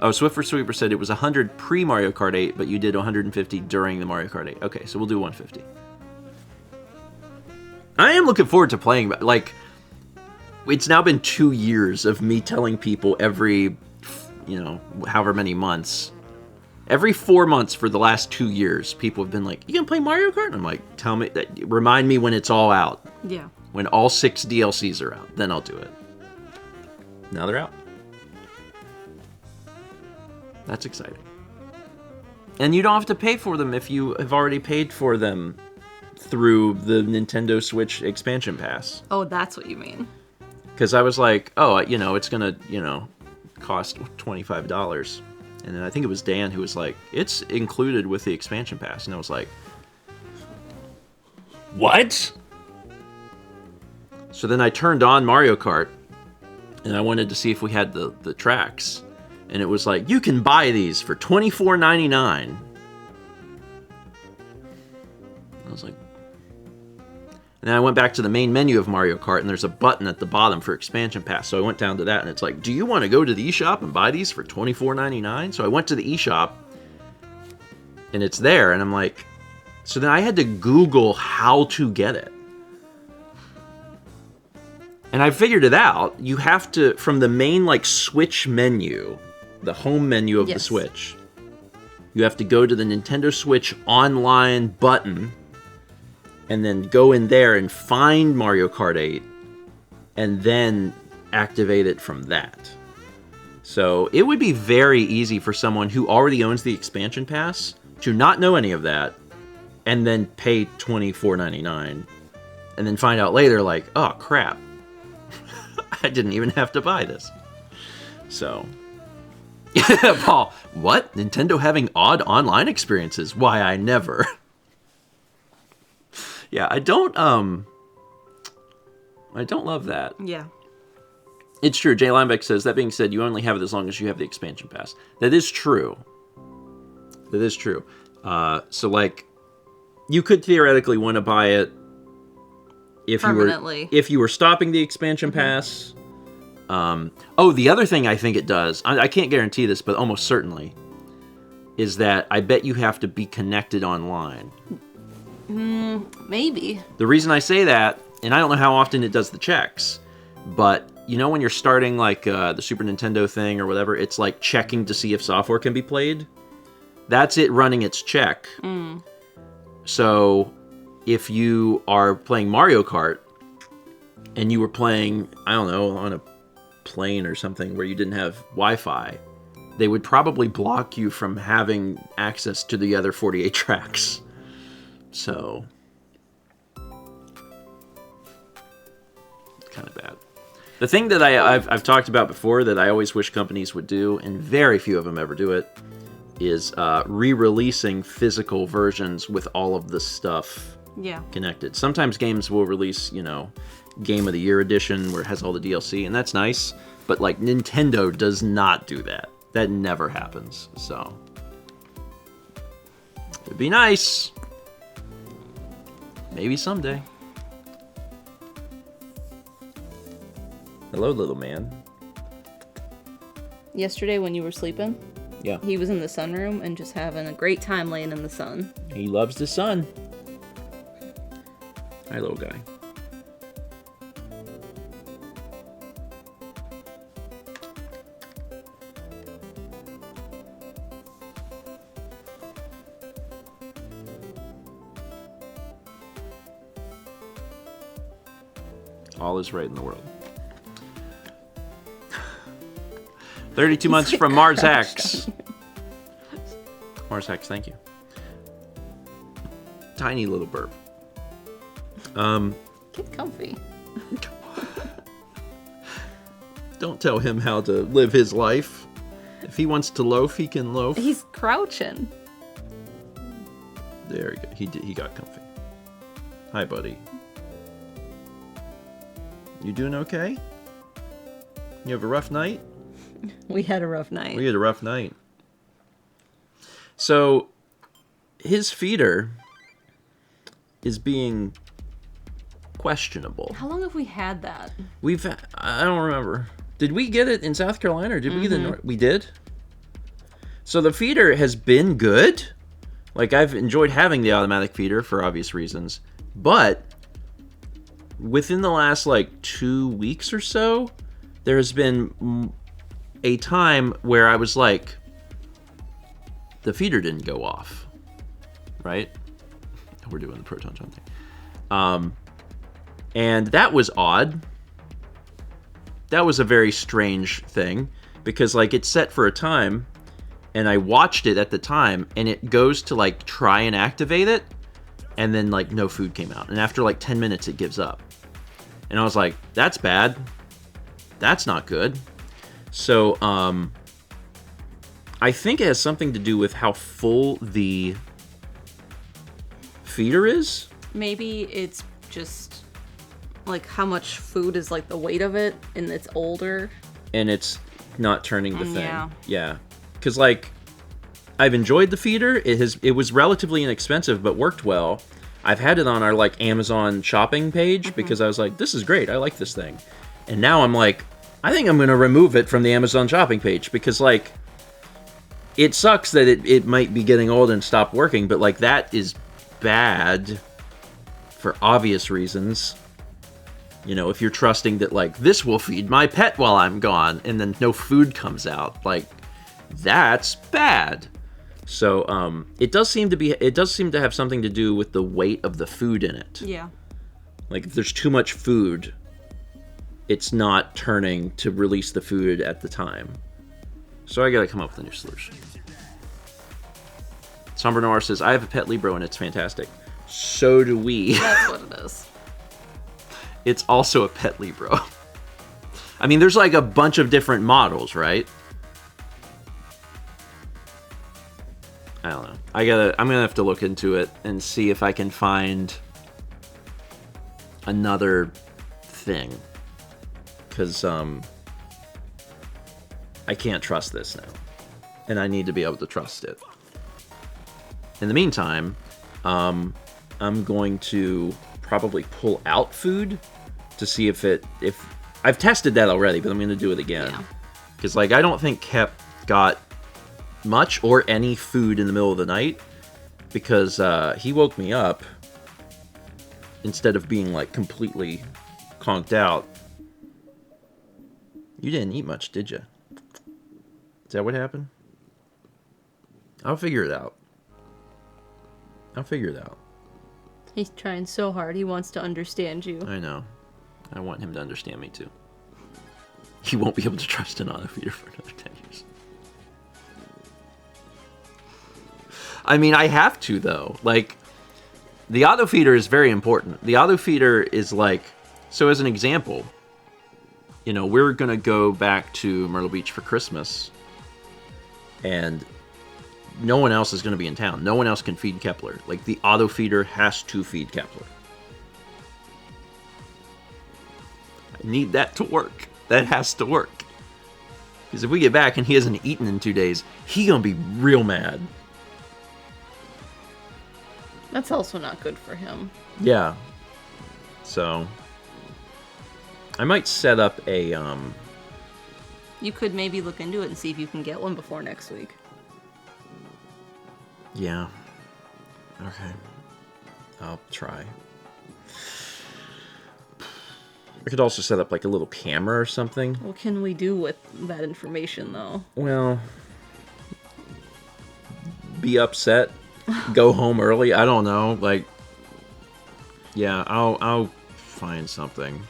Oh, Swiffer Sweeper said it was 100 pre Mario Kart 8, but you did 150 during the Mario Kart 8. Okay, so we'll do 150. I am looking forward to playing. Like, it's now been 2 years of me telling people every, however many months. Every 4 months for the last 2 years, people have been like, "You gonna play Mario Kart?" And I'm like, remind me when it's all out. Yeah. When all 6 DLCs are out, then I'll do it. Now they're out. That's exciting. And you don't have to pay for them if you have already paid for them through the Nintendo Switch expansion pass. Oh, that's what you mean. Because I was like, it's going to, cost $25. And then I think it was Dan who was like, it's included with the expansion pass. And I was like, what? So then I turned on Mario Kart, and I wanted to see if we had the tracks. And it was like, you can buy these for $24.99. I was like... And then I went back to the main menu of Mario Kart, and there's a button at the bottom for expansion pass. So I went down to that, and it's like, do you want to go to the eShop and buy these for $24.99? So I went to the eShop, and it's there, and I'm like... So then I had to Google how to get it. And I figured it out. You have to, from the main, Switch menu, the home menu of the Switch, you have to go to the Nintendo Switch Online button, and then go in there and find Mario Kart 8, and then activate it from that. So it would be very easy for someone who already owns the expansion pass to not know any of that, and then pay $24.99, and then find out later, oh crap, I didn't even have to buy this. So, Paul, what? Nintendo having odd online experiences? Why, I never. Yeah, I don't love that. Yeah. It's true. Jay Linebeck says, that being said, you only have it as long as you have the expansion pass. That is true. That is true. So, you could theoretically want to buy it Permanently. if you were stopping the expansion pass. Oh, the other thing I think it does, I can't guarantee this, but almost certainly, is that I bet you have to be connected online. Maybe. The reason I say that, and I don't know how often it does the checks, but you know when you're starting like the Super Nintendo thing or whatever, it's like checking to see if software can be played? That's it running its check. So if you are playing Mario Kart and you were playing, I don't know, on a plane or something where you didn't have Wi-Fi, they would probably block you from having access to the other 48 tracks. So, it's kind of bad. The thing that I've talked about before that I always wish companies would do, and very few of them ever do it, is re-releasing physical versions with all of the stuff connected. Sometimes games will release, you know, Game of the Year edition where it has all the DLC, and that's nice. But like Nintendo does not do that. That never happens. So it'd be nice. Maybe someday. Hello, little man. Yesterday when you were sleeping, Yeah. he was in the sunroom and just having a great time laying in the sun. He loves the sun. Hi, little guy. All is right in the world. 32 months from Mars Hacks. Mars Hacks, thank you. Tiny little burp. Get comfy. Don't tell him how to live his life. If he wants to loaf, he can loaf. He's crouching. There he go. He got comfy. Hi, buddy. You doing okay? You have a rough night? We had a rough night. We had a rough night. So, his feeder is being questionable. How long have we had that? I don't remember. Did we get it in South Carolina or did we get it in North? We did? So the feeder has been good. Like, I've enjoyed having the automatic feeder for obvious reasons. But within the last, like, 2 weeks or so, there has been a time where I was like, the feeder didn't go off. Right? We're doing the proton jump thing. And that was odd. That was a very strange thing. Because, like, it's set for a time, and I watched it at the time, and it goes to, like, try and activate it, and then, like, no food came out. And after, like, 10 minutes, it gives up. And I was like, that's bad. That's not good. So, I think it has something to do with how full the feeder is. Maybe it's just, like, how much food is, like, the weight of it, and it's older. And it's not turning the thing. Yeah. Yeah. Because, like, I've enjoyed the feeder. It was relatively inexpensive, but worked well. I've had it on our, like, Amazon shopping page because I was like, this is great. I like this thing. And now I'm like, I think I'm going to remove it from the Amazon shopping page because, like, it sucks that it might be getting old and stop working, but, like, that is bad for obvious reasons. You know, if you're trusting that, like, this will feed my pet while I'm gone, and then no food comes out, like, that's bad. So, it does seem to have something to do with the weight of the food in it. Yeah. Like, if there's too much food, it's not turning to release the food at the time. So I gotta come up with a new solution. Sombra Noir says, I have a pet Libro and it's fantastic. So do we. That's what it is. It's also a pet Libro. I mean, there's like a bunch of different models, right? I don't know. I'm gonna have to look into it and see if I can find another thing. Because, I can't trust this now. And I need to be able to trust it. In the meantime, I'm going to probably pull out food to see if I've tested that already, but I'm going to do it again. Because, like, I don't think Kep got much or any food in the middle of the night because he woke me up instead of being, like, completely conked out. You didn't eat much, did you? Is that what happened? I'll figure it out. He's trying so hard. He wants to understand you. I know. I want him to understand me, too. He won't be able to trust an auto-feeder for another 10 years. I mean, I have to, though. Like, the auto-feeder is very important. The auto-feeder is like... So, as an example, you know, we're going to go back to Myrtle Beach for Christmas. And no one else is going to be in town. No one else can feed Kepler. Like, the auto-feeder has to feed Kepler. I need that to work. That has to work. Because if we get back and he hasn't eaten in 2 days, he gonna be real mad. That's also not good for him. Yeah. So, I might set up a, You could maybe look into it and see if you can get one before next week. Yeah. Okay. I'll try. I could also set up like a little camera or something. What can we do with that information, though? Well, be upset, go home early. I don't know. Like, yeah, I'll find something.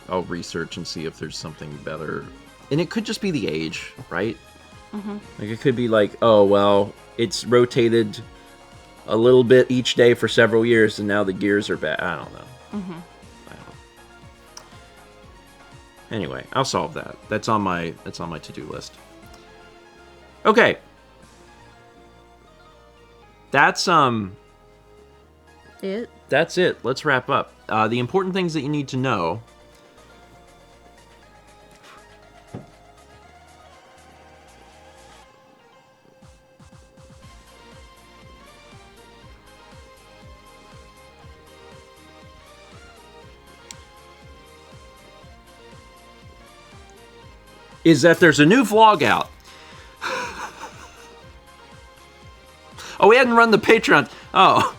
I'll research and see if there's something better. And it could just be the age, right? Mm-hmm. Like, it could be like, oh, well, it's rotated a little bit each day for several years, and now the gears are bad. I don't know. Mm-hmm. Anyway, I'll solve that. That's on my to-do list. Okay. That's it. That's it. Let's wrap up. The important things that you need to know. Is that there's a new vlog out. Oh, we hadn't run the Patreon. Oh.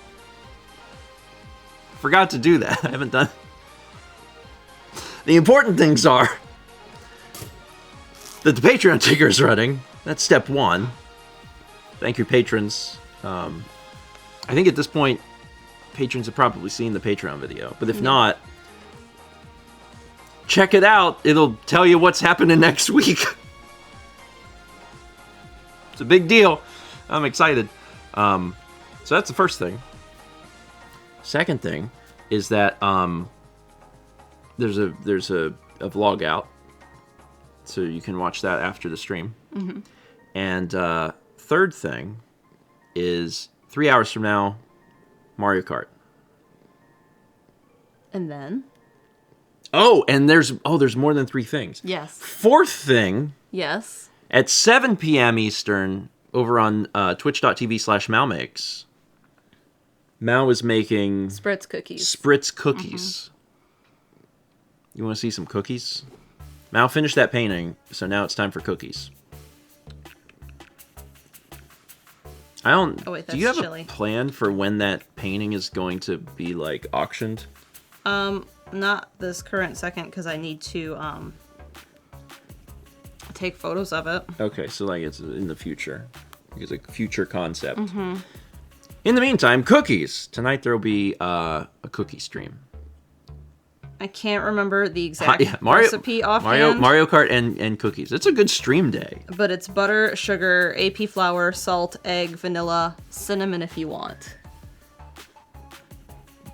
Forgot to do that. I haven't done. The important things are that the Patreon ticker is running. That's step one. Thank your patrons. I think at this point, patrons have probably seen the Patreon video. But if not, check it out. It'll tell you what's happening next week. It's a big deal. I'm excited. So that's the first thing. Second thing is that there's a vlog out, so you can watch that after the stream. Mm-hmm. And third thing is 3 hours from now, Mario Kart. And then? Oh, and there's more than 3 things. Yes. Fourth thing. Yes. At 7 p.m. Eastern, over on twitch.tv/MauMakes, Mau is making... Spritz cookies. Mm-hmm. You want to see some cookies? Mau finished that painting, so now it's time for cookies. Oh wait, that's do you have chili. a plan for when that painting is going to be, like, auctioned? Not this current second, because I need to, take photos of it. Okay, so, like, it's in the future. It's a future concept. Mm-hmm. In the meantime, cookies. Tonight there will be a cookie stream. I can't remember the exact recipe offhand. Mario Kart and cookies. It's a good stream day. But it's butter, sugar, AP flour, salt, egg, vanilla, cinnamon if you want.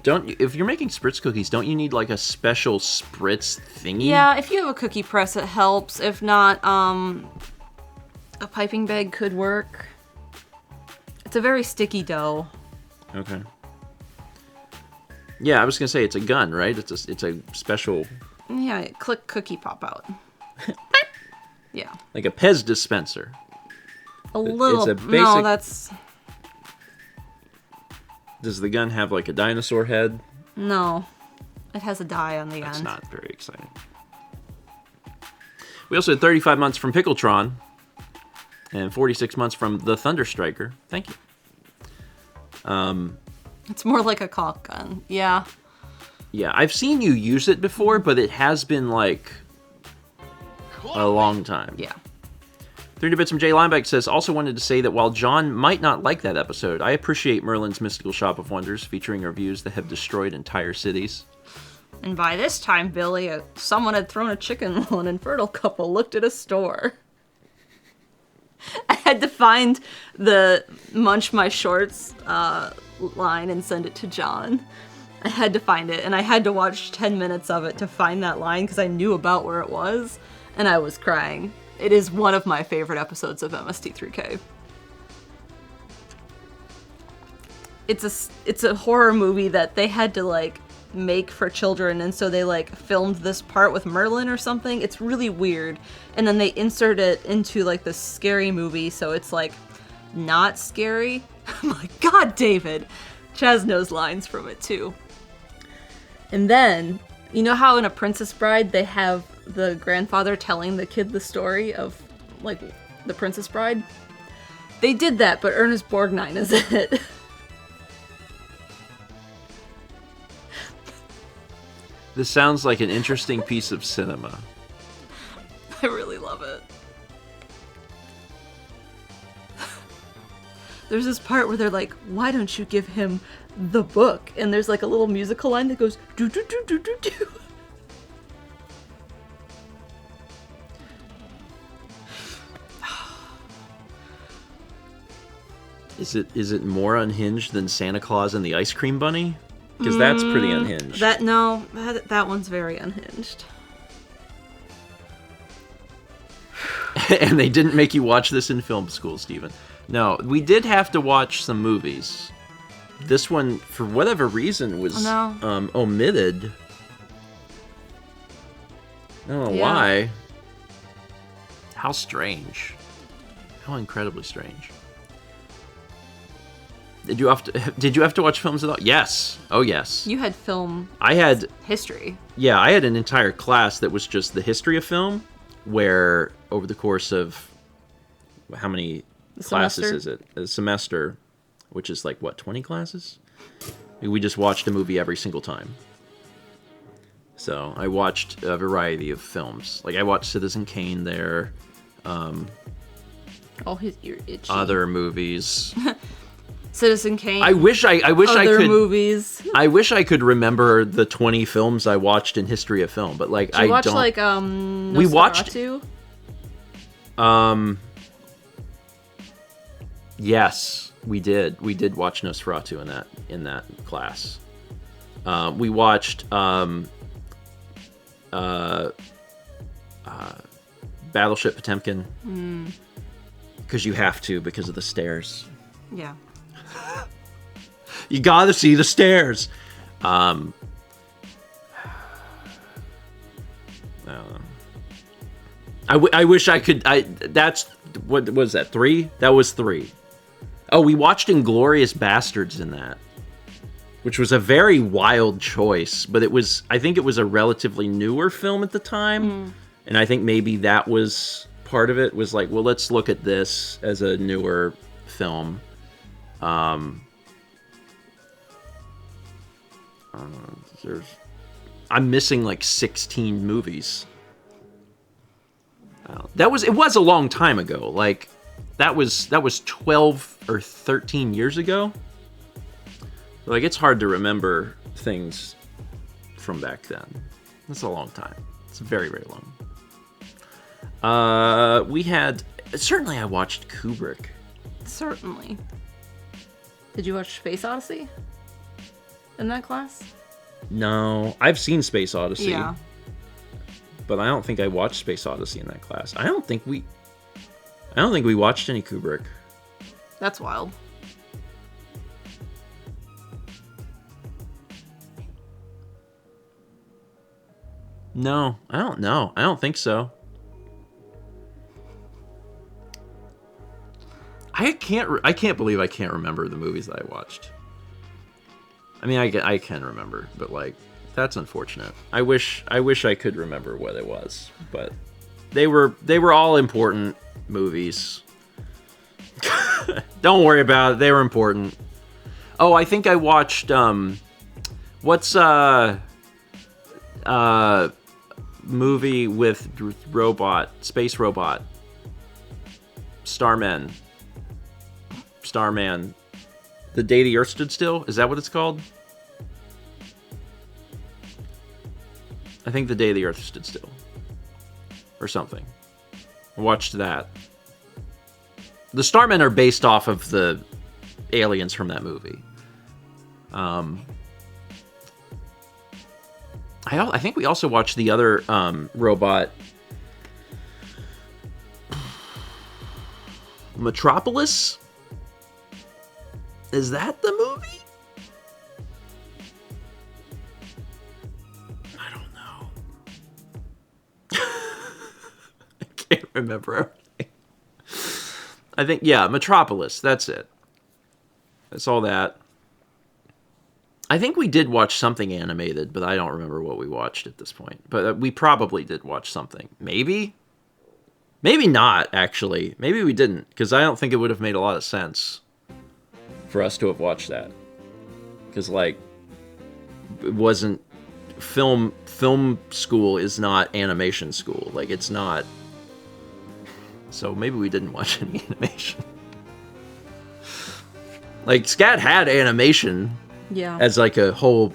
If you're making spritz cookies, don't you need like a special spritz thingy? Yeah, if you have a cookie press, it helps. If not, a piping bag could work. It's a very sticky dough. Okay. Yeah, I was gonna say it's a gun, right? It's a special. Yeah, click cookie pop out. Yeah. Like a Pez dispenser. A little. It's a basic... No, that's. Does the gun have like a dinosaur head? No. It has a die on the That's end. not very exciting. We also had 35 months from Pickletron and 46 months from the Thunder Striker. Thank you. It's more like a caulk gun. Yeah. Yeah, I've seen you use it before, but it has been like a long time. Yeah. 30 Bits from Jay Lineback says, also wanted to say that while John might not like that episode, I appreciate Merlin's Mystical Shop of Wonders featuring reviews that have destroyed entire cities. And by this time, Billy, someone had thrown a chicken while an infertile couple looked at a store. I had to find the Munch My Shorts line and send it to John. I had to find it, and I had to watch 10 minutes of it to find that line because I knew about where it was, and I was crying. It is one of my favorite episodes of MST3K. It's a horror movie that they had to, like, make for children, and so they, like, filmed this part with Merlin or something. It's really weird. And then they insert it into, like, this scary movie, so it's, like, not scary. I'm like, God, David! Chaz knows lines from it, too. And then, you know how in A Princess Bride they have the grandfather telling the kid the story of, like, the Princess Bride? They did that, but Ernest Borgnine is it. This sounds like an interesting piece of cinema. I really love it. There's this part where they're like, why don't you give him the book? And there's like a little musical line that goes, do do do do do do. Is it more unhinged than Santa Claus and the Ice Cream Bunny? Because that's pretty unhinged. That one's very unhinged. And they didn't make you watch this in film school, Steven. No, we did have to watch some movies. This one, for whatever reason, was omitted. I don't know why. How strange. How incredibly strange. Did you have to watch films at all? Yes. Oh, yes. You had film I had history. Yeah, I had an entire class that was just the history of film, where over the course of how many classes is it? A semester, which is like, what, 20 classes? We just watched a movie every single time. So I watched a variety of films. Like, I watched Citizen Kane there. Oh, his ear itchy. Other movies. Citizen Kane. I wish I could. Movies. I wish I could remember the 20 films I watched in history of film, but like Did you watch, don't. Like we watched. Yes, we did. We did watch Nosferatu in that class. We watched Battleship Potemkin. Because you have to, because of the stairs. Yeah. You gotta see the stairs. I don't know. I wish I could. That's what was that? 3? That was 3. Oh, we watched Inglourious Bastards in that, which was a very wild choice. But I think it was a relatively newer film at the time, and I think maybe that was part of it. Was like, well, let's look at this as a newer film. I'm missing like 16 movies. It was a long time ago. Like that was 12 or 13 years ago. Like, it's hard to remember things from back then. That's a long time. It's very, very long. Certainly I watched Kubrick. Certainly. Did you watch Space Odyssey in that class? No, I've seen Space Odyssey. Yeah. But I don't think I watched Space Odyssey in that class. I don't think we watched any Kubrick. That's wild. No, I don't know. I don't think so. I can't believe I can't remember the movies that I watched. I mean, I can remember, but like that's unfortunate. I wish I could remember what it was, but they were all important movies. Don't worry about it. They were important. Oh, I think I watched what's movie with space robot, Starman, The Day the Earth Stood Still? Is that what it's called? I think The Day the Earth Stood Still. Or something. I watched that. The Starmen are based off of the aliens from that movie. I think we also watched the other robot, Metropolis? Is that the movie? I don't know. I can't remember everything. I think, yeah, Metropolis. That's it. That's all that. I think we did watch something animated, but I don't remember what we watched at this point. But we probably did watch something. Maybe? Maybe not, actually. Maybe we didn't, because I don't think it would have made a lot of sense for us to have watched that. Because, like, it wasn't... Film school is not animation school. Like, it's not... So maybe we didn't watch any animation. Like, Scat had animation... Yeah. As like a whole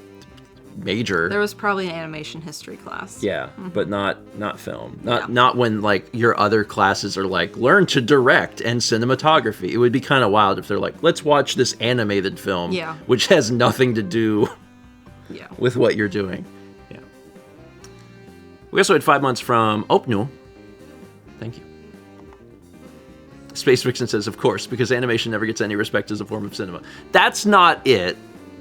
major. There was probably an animation history class. Yeah, but not film. Not when like your other classes are like learn to direct and cinematography. It would be kind of wild if they're like, let's watch this animated film, which has nothing to do with what you're doing. Yeah. We also had 5 months from Opnu. Thank you. Space Vixen says, of course, because animation never gets any respect as a form of cinema. That's not it.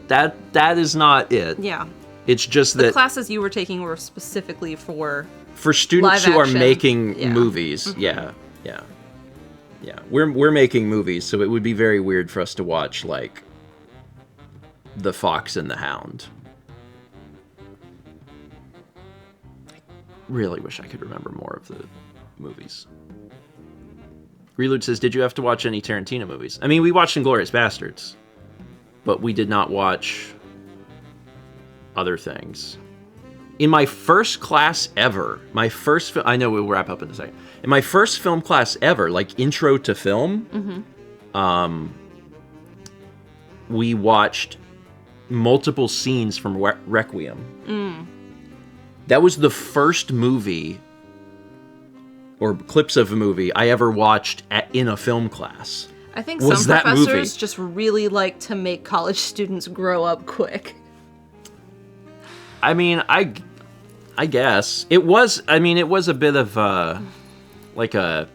That is not it. Yeah. It's just the that... classes you were taking were specifically for students who are making yeah. movies. Mm-hmm. Yeah. We're making movies, so it would be very weird for us to watch, like, The Fox and the Hound. I really wish I could remember more of the movies. Reload says, did you have to watch any Tarantino movies? I mean, we watched Inglourious Bastards, but we did not watch other things. In my first class ever, I know we'll wrap up in a second. In my first film class ever, like intro to film, we watched multiple scenes from Requiem. That was the first movie or clips of a movie I ever watched in a film class. I think some professors just really like to make college students grow up quick. I mean, I guess it was. I mean, it was a bit of like a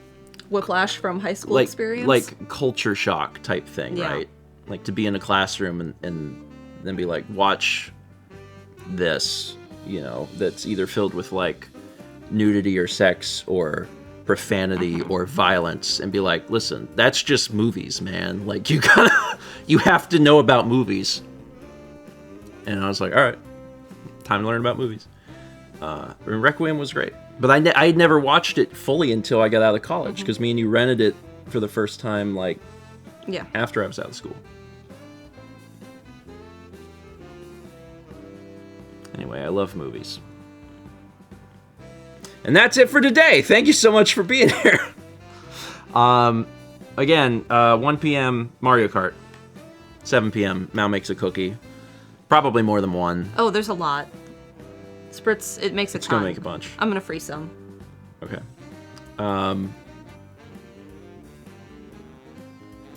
whiplash from high school experience, like culture shock type thing, right? Like to be in a classroom and then be like, watch this, you know, that's either filled with like nudity or sex or profanity or violence, and be like, listen, that's just movies, man. Like you have to know about movies. And I was like, all right, time to learn about movies. Requiem was great, but I had never watched it fully until I got out of college, because me and you rented it for the first time, like, after I was out of school. Anyway, I love movies. And that's it for today. Thank you so much for being here. Again, 1 p.m. Mario Kart. 7 p.m. Mal makes a cookie. Probably more than one. Oh, there's a lot. Spritz, it makes a ton. It's going to make a bunch. I'm going to freeze some. Okay.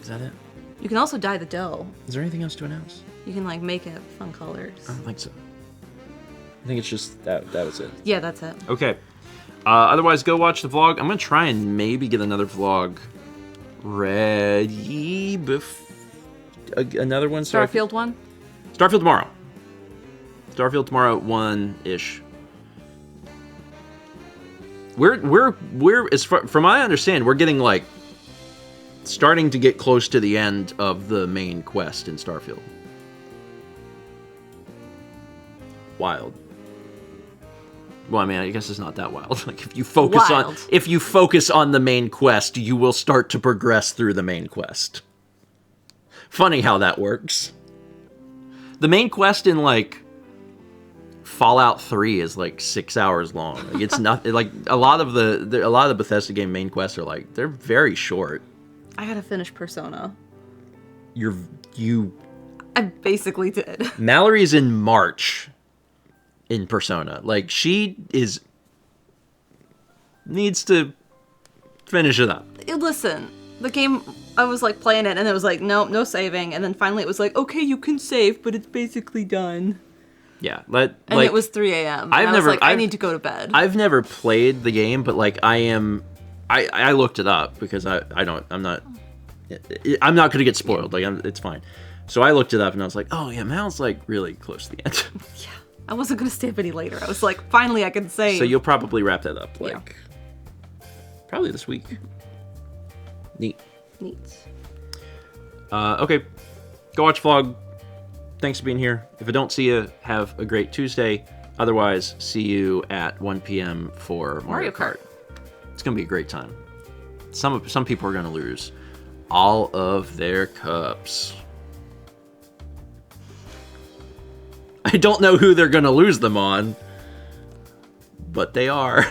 Is that it? You can also dye the dough. Is there anything else to announce? You can, like, make it fun colors. I don't think so. I think it's just that was it. Yeah, that's it. Okay. Otherwise, go watch the vlog. I'm going to try and maybe get another vlog ready another one. Starfield one? Starfield tomorrow. Starfield tomorrow at 1-ish. We're as far, from what I understand, we're getting like starting to get close to the end of the main quest in Starfield. wild. Well, I mean, I guess it's not that wild. Like if you focus on the main quest, you will start to progress through the main quest. Funny how that works. The main quest in like Fallout 3 is like 6 hours long. Like it's not like a lot of the Bethesda game main quests are like they're very short. I gotta finish Persona. You I basically did. Mallory's in March in Persona. Like she needs to finish it up. Listen, the game, I was like playing it and it was like, no saving. And then finally it was like, okay, you can save, but it's basically done. Yeah. And it was 3 a.m. I need to go to bed. I've never played the game, but like I looked it up because I'm not going to get spoiled. Like it's fine. So I looked it up and I was like, oh yeah, Mal's like really close to the end. Yeah. I wasn't going to stay up any later. I was like, finally I can save. So you'll probably wrap that up like probably this week. Neat. Okay. Go watch vlog. Thanks for being here. If I don't see you, have a great Tuesday. Otherwise, see you at 1 p.m. for Mario Kart. It's going to be a great time. Some people are going to lose all of their cups. I don't know who they're going to lose them on, but they are.